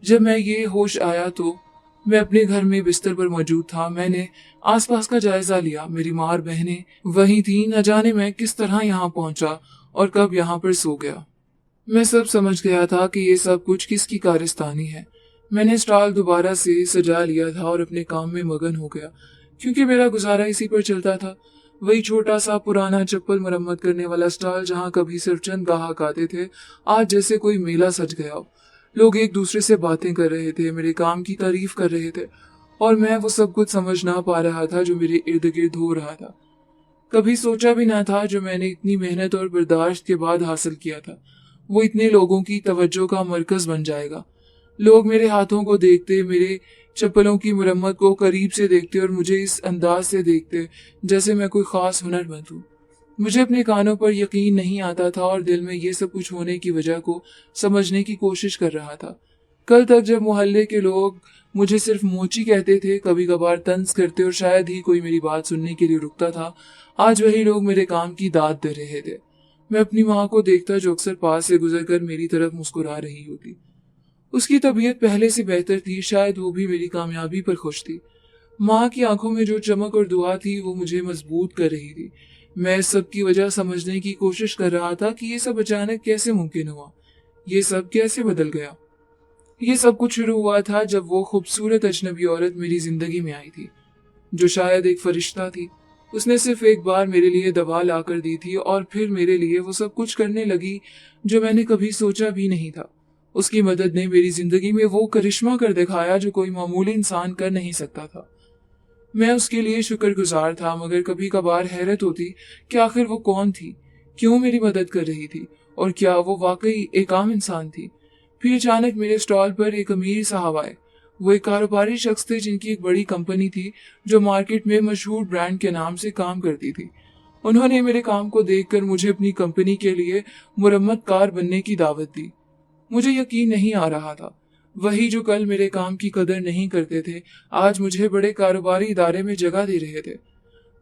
जब मैं ये होश आया तो मैं अपने घर में बिस्तर पर मौजूद था। मैंने आसपास का जायजा लिया। मेरी माँ और बहनें वहीं थीं। न जाने मैं किस तरह यहाँ पहुंचा और कब यहाँ पर सो गया। मैं सब समझ गया था कि ये सब कुछ किसकी कारस्तानी है। मैंने स्टॉल दोबारा से सजा लिया था और अपने काम में मगन हो गया, क्योंकि मेरा गुजारा इसी पर चलता था। वही छोटा सा पुराना चप्पल मरम्मत करने वाला स्टॉल, जहाँ कभी सिर्फ चंद ग्राहक आते थे, आज जैसे कोई मेला सज गया हो। लोग एक दूसरे से बातें कर रहे थे, मेरे काम की तारीफ कर रहे थे, और मैं वो सब कुछ समझ ना पा रहा था जो मेरे इर्द गिर्द हो रहा था। कभी सोचा भी ना था जो मैंने इतनी मेहनत और बर्दाश्त के बाद हासिल किया था, वो इतने लोगों की तवज्जो का मरकज बन जाएगा। लोग मेरे हाथों को देखते, मेरे चप्पलों की मुरम्मत को करीब से देखते और मुझे इस अंदाज से देखते जैसे मैं कोई खास हुनरमंद हूँ। मुझे अपने कानों पर यकीन नहीं आता था और दिल में ये सब कुछ होने की वजह को समझने की कोशिश कर रहा था। कल तक जब मोहल्ले के लोग मुझे सिर्फ मोची कहते थे, कभी कभार तंज करते और शायद ही कोई मेरी बात सुनने के लिए रुकता था, आज वही लोग मेरे काम की दाद दे रहे थे। मैं अपनी माँ को देखता जो अक्सर पास से गुजरकर मेरी तरफ मुस्कुरा रही होती। उसकी तबीयत पहले से बेहतर थी, शायद वो भी मेरी कामयाबी पर खुश थी। माँ की आंखों में जो चमक और दुआ थी वो मुझे मजबूत कर रही थी। मैं इस सब की वजह समझने की कोशिश कर रहा था कि ये सब अचानक कैसे मुमकिन हुआ, ये सब कैसे बदल गया। ये सब कुछ शुरू हुआ था जब वो खूबसूरत अजनबी औरत मेरी जिंदगी में आई थी, जो शायद एक फरिश्ता थी। उसने सिर्फ एक बार मेरे लिए दवा ला कर दी थी और फिर मेरे लिए वो सब कुछ करने लगी जो मैंने कभी सोचा भी नहीं था। उसकी मदद ने मेरी जिंदगी में वो करिश्मा कर दिखाया जो कोई मामूली इंसान कर नहीं सकता था। मैं उसके लिए शुक्रगुजार था, मगर कभी कभार हैरत होती कि आखिर वो कौन थी, क्यों मेरी मदद कर रही थी, और क्या वो वाकई एक आम इंसान थी। फिर अचानक मेरे स्टॉल पर एक अमीर साहब आए। वो एक कारोबारी शख्स थे जिनकी एक बड़ी कंपनी थी जो मार्केट में मशहूर ब्रांड के नाम से काम करती थी। उन्होंने मेरे काम को देखकर मुझे अपनी कंपनी के लिए मुरम्मत कार बनने की दावत दी। मुझे यकीन नहीं आ रहा था, वही जो कल मेरे काम की कदर नहीं करते थे, आज मुझे बड़े कारोबारी इदारे में जगह दे रहे थे।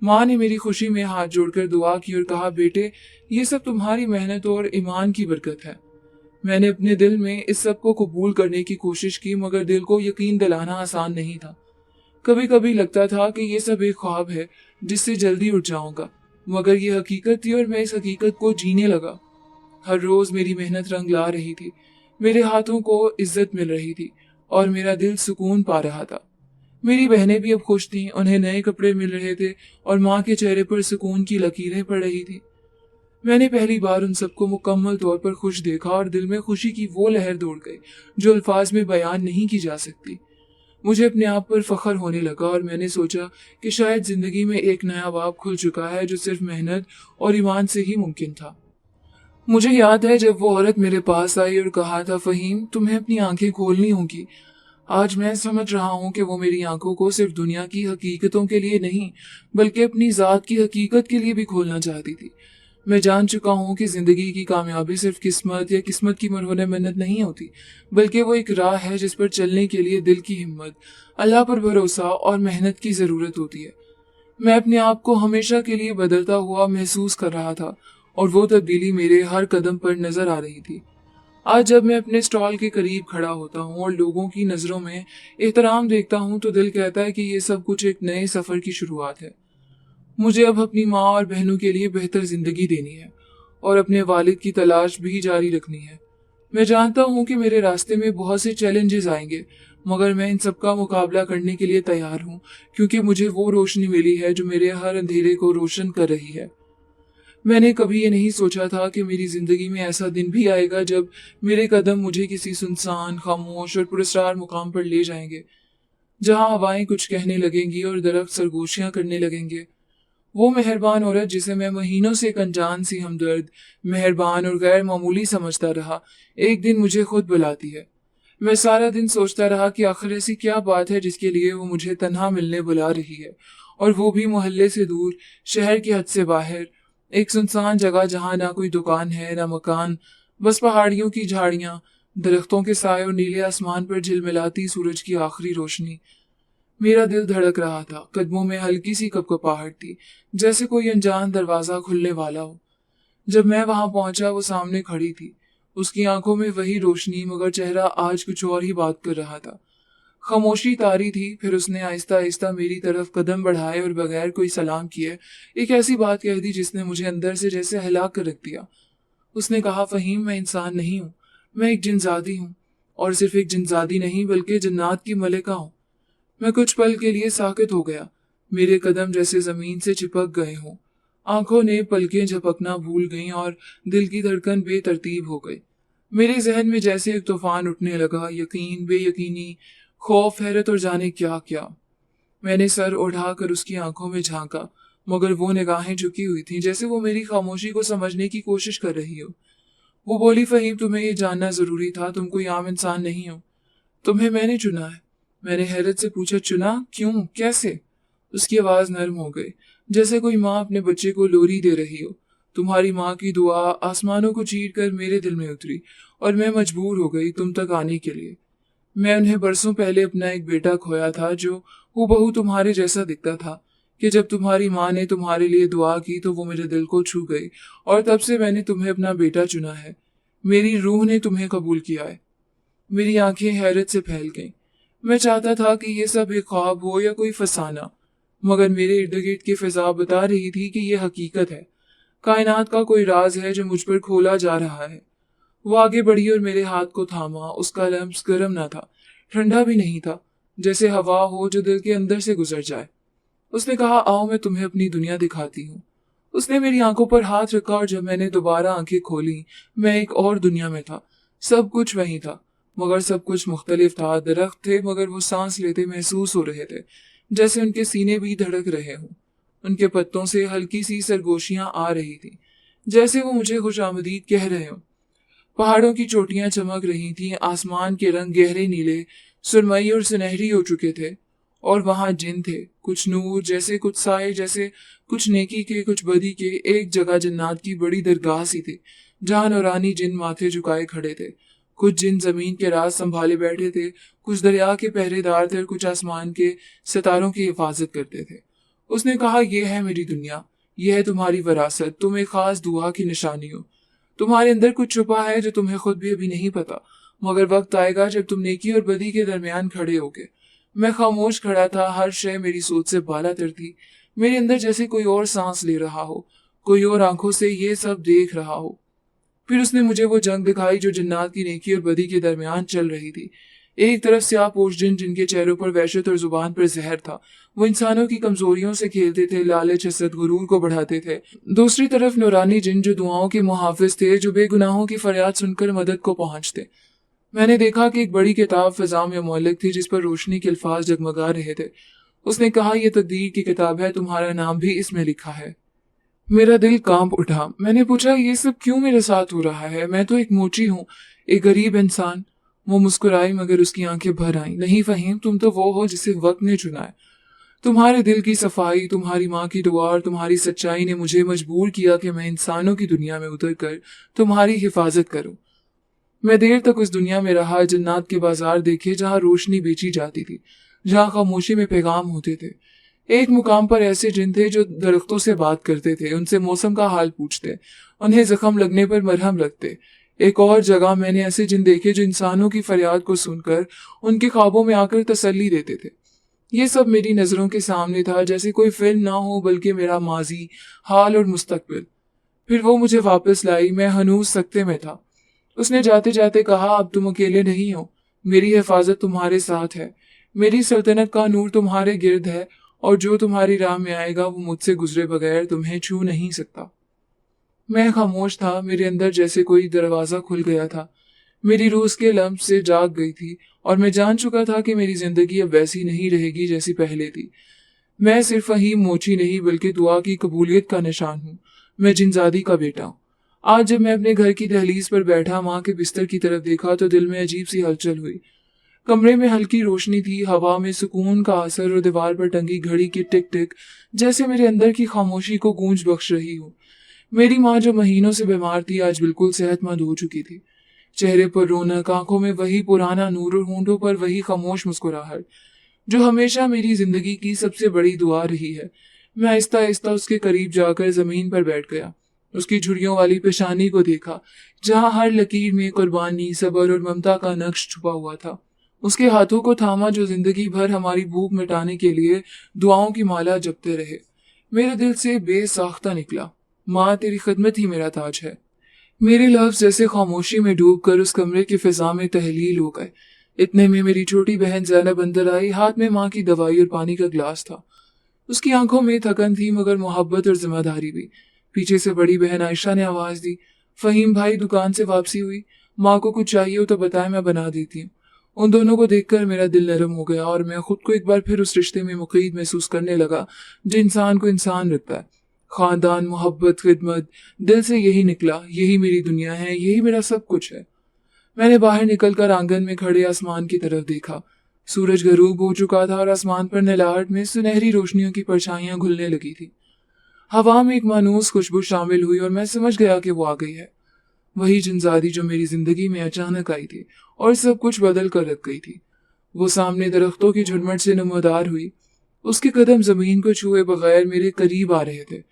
माँ ने मेरी खुशी में हाथ जोड़कर दुआ की और कहा, बेटे, ये सब तुम्हारी मेहनत और ईमान की बरकत है। मैंने अपने दिल में इस सब को कबूल करने की कोशिश की, मगर दिल को यकीन दिलाना आसान नहीं था। कभी कभी लगता था कि ये सब एक ख्वाब है जिससे जल्दी उठ जाऊंगा, मगर ये हकीकत थी और मैं इस हकीकत को जीने लगा। हर रोज मेरी मेहनत रंग ला रही थी, मेरे हाथों को इज्जत मिल रही थी और मेरा दिल सुकून पा रहा था। मेरी बहनें भी अब खुश थीं, उन्हें नए कपड़े मिल रहे थे और माँ के चेहरे पर सुकून की लकीरें पड़ रही थी। मैंने पहली बार उन सबको मुकम्मल तौर पर खुश देखा और दिल में खुशी की वो लहर दौड़ गई जो अल्फाज में बयान नहीं की जा सकती। मुझे अपने आप पर फख्र होने लगा और मैंने सोचा कि शायद जिंदगी में एक नया बाब खुल चुका है जो सिर्फ मेहनत और ईमान से ही मुमकिन था। मुझे याद है जब वो औरत मेरे पास आई और कहा था, फहीम तुम्हें अपनी आंखें खोलनी होंगी। आज मैं समझ रहा हूँ कि वो मेरी आंखों को सिर्फ दुनिया की हकीकतों के लिए नहीं बल्कि अपनी जात की हकीकत के लिए भी खोलना चाहती थी। मैं जान चुका हूँ कि जिंदगी की कामयाबी सिर्फ किस्मत या किस्मत की मरहून मिन्नत नहीं होती, बल्कि वो एक राह है जिस पर चलने के लिए दिल की हिम्मत, अल्लाह पर भरोसा और मेहनत की जरूरत होती है। मैं अपने आप को हमेशा के लिए बदलता हुआ महसूस कर रहा था और वो तब्दीली मेरे हर कदम पर नजर आ रही थी। आज जब मैं अपने स्टॉल के करीब खड़ा होता हूँ और लोगों की नजरों में एहतराम देखता हूँ तो दिल कहता है कि ये सब कुछ एक नए सफर की शुरुआत है। मुझे अब अपनी माँ और बहनों के लिए बेहतर जिंदगी देनी है और अपने वालिद की तलाश भी जारी रखनी है। मैं जानता हूँ कि मेरे रास्ते में बहुत से चैलेंजेस आएंगे, मगर मैं इन सब का मुकाबला करने के लिए तैयार हूँ क्योंकि मुझे वो रोशनी मिली है जो मेरे हर अंधेरे को रोशन कर रही है। मैंने कभी ये नहीं सोचा था कि मेरी जिंदगी में ऐसा दिन भी आएगा जब मेरे कदम मुझे किसी सुनसान, खामोश और पुरस्कार मुकाम पर ले जाएंगे, जहाँ हवाएं कुछ कहने लगेंगी और दरख्त सरगोशियां करने लगेंगे। वो मेहरबान औरत जिसे मैं महीनों से एक अनजान सी हमदर्द, मेहरबान और गैर मामूली समझता रहा, एक दिन मुझे खुद बुलाती है। मैं सारा दिन सोचता रहा कि आखिर ऐसी क्या बात है जिसके लिए वो मुझे तन्हा मिलने बुला रही है, और वो भी मोहल्ले से दूर, शहर की हद से बाहर, एक सुनसान जगह जहाँ ना कोई दुकान है ना मकान, बस पहाड़ियों की झाड़ियां, दरख्तों के साए और नीले आसमान पर झिलमिलाती सूरज की आखिरी रोशनी। मेरा दिल धड़क रहा था, कदमों में हल्की सी कपकपाहट थी, जैसे कोई अनजान दरवाजा खुलने वाला हो। जब मैं वहां पहुंचा वो सामने खड़ी थी, उसकी आंखों में वही रोशनी, मगर चेहरा आज कुछ और ही बात कर रहा था। खामोशी तारी थी, फिर उसने आहिस्ता आहिस्ता मेरी तरफ कदम बढ़ाए और बगैर कोई सलाम किए एक ऐसी बात कह दी जिसने मुझे अंदर से जैसे हिला कर रख दिया। उसने कहा, फहीम मैं इंसान नहीं हूँ, मैं एक जिनजादी हूँ, और सिर्फ एक जिनजादी नहीं बल्कि जन्नात की मलिका हूँ। मैं कुछ पल के लिए साकित हो गया, मेरे कदम जैसे जमीन से चिपक गए हों, आंखों ने पलकें झपकना भूल गईं और दिल की धड़कन बेतरतीब हो गई। मेरे जहन में जैसे एक तूफान उठने लगा, यकीन, बेयकीनी, खौफ, हैरत और जाने क्या क्या। मैंने सर उठाकर उसकी आंखों में झांका, मगर वो निगाहें झुकी हुई थीं, जैसे वो मेरी खामोशी को समझने की कोशिश कर रही हो। वो बोली, फहीम तुम्हें ये जानना जरूरी था, तुम कोई आम इंसान नहीं हो, तुम्हें मैंने चुना है। मैंने हैरत से पूछा, चुना? क्यों, कैसे? उसकी आवाज नरम हो गई, जैसे कोई माँ अपने बच्चे को लोरी दे रही हो। तुम्हारी माँ की दुआ आसमानों को चीर कर मेरे दिल में उतरी और मैं मजबूर हो गई तुम तक आने के लिए। मैं उन्हें बरसों पहले अपना एक बेटा खोया था जो हूबहू तुम्हारे जैसा दिखता था, कि जब तुम्हारी माँ ने तुम्हारे लिए दुआ की तो वो मेरे दिल को छू गई, और तब से मैंने तुम्हें अपना बेटा चुना है। मेरी रूह ने तुम्हें कबूल किया है। मेरी आंखें हैरत से फैल गईं। मैं चाहता था कि ये सब एक ख्वाब हो या कोई फसाना, मगर मेरे इर्द गिर्द की फिजा बता रही थी कि ये हकीकत है, कायनात का कोई राज है जो मुझ पर खोला जा रहा है। वो आगे बढ़ी और मेरे हाथ को थामा। उसका लम्स गर्म न था, ठंडा भी नहीं था, जैसे हवा हो जो दिल के अंदर से गुजर जाए। उसने कहा, आओ मैं तुम्हें अपनी दुनिया दिखाती हूँ। उसने मेरी आंखों पर हाथ रखा और जब मैंने दोबारा आंखें खोली, मैं एक और दुनिया में था। सब कुछ वही था, मगर सब कुछ मुख्तलिफ था। दरख्त थे, मगर वो सांस लेते महसूस हो रहे थे, जैसे उनके सीने भी धड़क रहे हों। उनके पत्तों से हल्की सी सरगोशियां आ रही थी, जैसे वो मुझे खुशामदीद कह रहे हों। पहाड़ों की चोटियां चमक रही थीं, आसमान के रंग गहरे नीले, सुरमई और सुनहरी हो चुके थे, और वहां जिन थे, कुछ नूर जैसे, कुछ साए जैसे, कुछ नेकी के, कुछ बदी के। एक जगह जन्नात की बड़ी दरगाह सी थी, जहां नौरानी जिन माथे झुकाए खड़े थे। कुछ जिन जमीन के राज संभाले बैठे थे, कुछ दरिया के पहरेदार थे और कुछ आसमान के सितारों की हिफाजत करते थे। उसने कहा, यह है मेरी दुनिया, यह है तुम्हारी विरासत, तुम एक खास दुआ की निशानी हो। तुम्हारे अंदर कुछ छुपा है जो तुम्हें खुद भी अभी नहीं पता, मगर वक्त आएगा जब तुम नेकी और बदी के दरमियान खड़े होगे। मैं खामोश खड़ा था, हर शय मेरी सोच से बालातर थी। मेरे अंदर जैसे कोई और सांस ले रहा हो, कोई और आंखों से ये सब देख रहा हो। फिर उसने मुझे वो जंग दिखाई जो जन्नात की नेकी और बदी के दरमियान चल रही थी। एक तरफ स्याह पोश जिन जिनके चेहरों पर वहशत और जुबान पर जहर था, वो इंसानों की कमजोरियों से खेलते थे, लालच हसद गुरूर को बढ़ाते थे। दूसरी तरफ नूरानी जिन जो दुआओं के मुहाफिज थे, जो बेगुनाहों की फरियाद सुनकर मदद को पहुंचते। मैंने देखा कि एक बड़ी किताब फिजा में मुअल्लक थी जिस पर रोशनी के अल्फाज जगमगा रहे थे। उसने कहा, यह तकदीर की किताब है, तुम्हारा नाम भी इसमें लिखा है। मेरा दिल कांप उठा। मैंने पूछा, ये सब क्यों मेरे साथ हो रहा है? मैं तो एक मोची हूँ, एक गरीब इंसान। वो मुस्कुराई मगर उसकी आंखें भर आईं। नहीं फहीम, तुम तो वो हो जिसे वक्त ने चुना है। तुम्हारे दिल की सफाई, तुम्हारी माँ की दुआ और तुम्हारी सच्चाई ने मुझे मजबूर किया कि मैं इंसानों की दुनिया में उतर कर तुम्हारी हिफाजत करूं। मैं देर तक उस दुनिया में रहा, जन्नात के बाजार देखे जहाँ रोशनी बेची जाती थी, जहाँ खामोशी में पैगाम होते थे। एक मुकाम पर ऐसे जिन थे जो दरख्तों से बात करते थे, उनसे मौसम का हाल पूछते, उन्हें जख्म लगने पर मरहम लगते। एक और जगह मैंने ऐसे जिन देखे जो इंसानों की फरियाद को सुनकर उनके ख्वाबों में आकर तसल्ली देते थे। ये सब मेरी नजरों के सामने था, जैसे कोई फिल्म ना हो बल्कि मेरा माजी, हाल और मुस्तकबिल। फिर वो मुझे वापस लाई। मैं हनूज सकते में था। उसने जाते जाते कहा, अब तुम अकेले नहीं हो, मेरी हिफाजत तुम्हारे साथ है। मेरी सल्तनत का नूर तुम्हारे गिर्द है और जो तुम्हारी राह में आएगा वो मुझसे गुजरे बगैर तुम्हें छू नहीं सकता। मैं खामोश था। मेरे अंदर जैसे कोई दरवाजा खुल गया था। मेरी रूह उसके लम्स से जाग गई थी और मैं जान चुका था कि मेरी जिंदगी अब वैसी नहीं रहेगी जैसी पहले थी। मैं सिर्फ फहीम मोची नहीं बल्कि दुआ की कबूलियत का निशान हूँ। मैं जिनजादी का बेटा हूँ। आज जब मैं अपने घर की दहलीज पर बैठा माँ के बिस्तर की तरफ देखा तो दिल में अजीब सी हलचल हुई। कमरे में हल्की रोशनी थी, हवा में सुकून का असर और दीवार पर टंगी घड़ी की टिक टिक जैसे मेरे अंदर की खामोशी को गूंज बख्श रही हो। मेरी माँ जो महीनों से बीमार थी आज बिल्कुल सेहतमंद हो चुकी थी। चेहरे पर रौनक, आंखों में वही पुराना नूर और होंठों पर वही खामोश मुस्कुराहट जो हमेशा मेरी जिंदगी की सबसे बड़ी दुआ रही है। मैं आहिस्ता आहिस्ता उसके करीब जाकर जमीन पर बैठ गया। उसकी झुर्रियों वाली पेशानी को देखा जहाँ हर लकीर में कुर्बानी, सब्र और ममता का नक्श छुपा हुआ था। उसके हाथों को थामा जो जिंदगी भर हमारी भूख मिटाने के लिए दुआओं की माला जपते रहे। मेरे दिल से बेसाख्ता निकला, माँ तेरी खिदमत ही मेरा ताज है। मेरे लफ्ज जैसे खामोशी में डूबकर उस कमरे की फिजा में तहलील हो गए। इतने में मेरी छोटी बहन ज़ैनब अंदर आई। हाथ में माँ की दवाई और पानी का गिलास था। उसकी आंखों में थकन थी मगर मोहब्बत और जिम्मेदारी भी। पीछे से बड़ी बहन आयशा ने आवाज दी, फहीम भाई दुकान से वापसी हुई, माँ को कुछ चाहिए हो तो बताए, मैं बना देती हूँ। उन दोनों को देखकर मेरा दिल नरम हो गया और मैं खुद को एक बार फिर उस रिश्ते में मुक़ीद महसूस करने लगा जो इंसान को इंसान रखता है। खानदान, मोहब्बत, खिदमत, दिल से यही निकला। यही मेरी दुनिया है, यही मेरा सब कुछ है। मैंने बाहर निकलकर आंगन में खड़े आसमान की तरफ देखा। सूरज गरूब हो चुका था और आसमान पर नीलाहट में सुनहरी रोशनियों की परछाइयां घुलने लगी थी। हवा में एक मानूस खुशबू शामिल हुई और मैं समझ गया कि वो आ गई है। वही जिनजादी जो मेरी जिंदगी में अचानक आई थी और सब कुछ बदल कर रख गई थी। वो सामने दरख्तों की झुरमुट से नमोदार हुई। उसके कदम जमीन को छुए बगैर मेरे करीब आ रहे थे।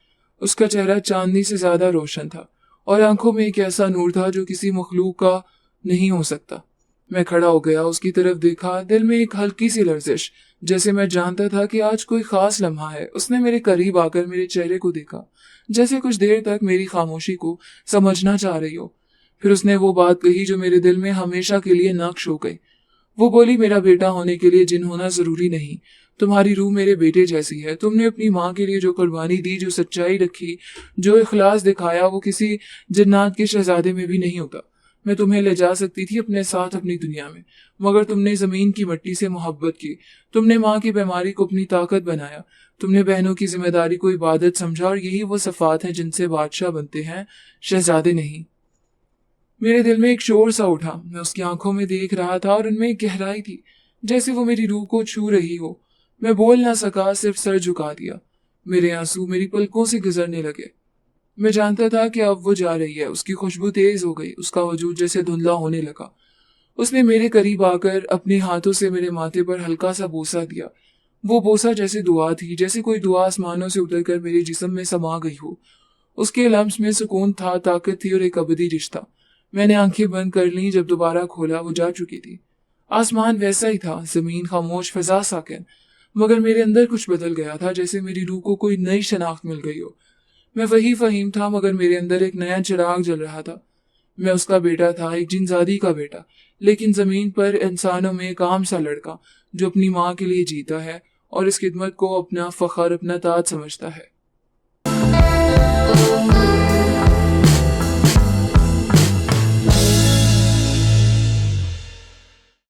उसका चेहरा चांदनी से ज्यादा रोशन था और आंखों में एक ऐसा नूर था जो किसी मखलूक का नहीं हो सकता। मैं खड़ा हो गया, उसकी तरफ देखा, दिल में एक हल्की सी लर्जिश, जैसे मैं जानता था कि आज कोई खास लम्हा है। उसने मेरे करीब आकर मेरे चेहरे को देखा, जैसे कुछ देर तक मेरी खामोशी को समझना चाह रही हो। फिर उसने वो बात कही जो मेरे दिल में हमेशा के लिए नक्श हो गई। वो बोली, मेरा बेटा होने के लिए जिन होना जरूरी नहीं, तुम्हारी रूह मेरे बेटे जैसी है। तुमने अपनी माँ के लिए जो कुर्बानी दी, जो सच्चाई रखी, जो इखलास दिखाया, वो किसी जन्नत के शहजादे में भी नहीं होता। मैं तुम्हें ले जा सकती थी अपने साथ अपनी दुनिया में, मगर तुमने जमीन की मिट्टी से मोहब्बत की। तुमने माँ की बीमारी को अपनी ताकत बनाया। तुमने बहनों की जिम्मेदारी को इबादत समझा और यही वो सफात हैं जिनसे बादशाह बनते हैं, शहजादे नहीं। मेरे दिल में एक शोर सा उठा। मैं उसकी आंखों में देख रहा था और उनमें एक गहराई थी, जैसे वो मेरी रूह को छू रही हो। मैं बोल ना सका, सिर्फ सर झुका दिया। मेरे आंसू मेरी पलकों से गुजरने लगे। मैं जानता था कि अब वो जा रही है। उसकी खुशबू तेज हो गई, उसका वजूद जैसे धुंधला होने लगा। उसने मेरे करीब आकर अपने हाथों से मेरे माथे पर हल्का सा बोसा दिया। वो बोसा जैसे दुआ थी, जैसे कोई दुआ आसमानों से उतरकर मेरे जिस्म में समा गई हो। उसके लम्स में सुकून था, ताकत थी और एक अबदी रिश्ता। मैंने आंखें बंद कर ली। जब दोबारा खोला वो जा चुकी थी। आसमान वैसा ही था, जमीन खामोश, फिजा साकिन, मगर मेरे अंदर कुछ बदल गया था, जैसे मेरी रूह को कोई नई शनाख्त मिल गई हो। मैं वही फहीम था मगर मेरे अंदर एक नया चिराग जल रहा था। میں اس کا بیٹا تھا، ایک جنزادی کا بیٹا، لیکن زمین پر انسانوں میں ایک عام سا لڑکا جو اپنی ماں کے لیے جیتا ہے اور اس خدمت کو اپنا فخر، اپنا تاج سمجھتا ہے۔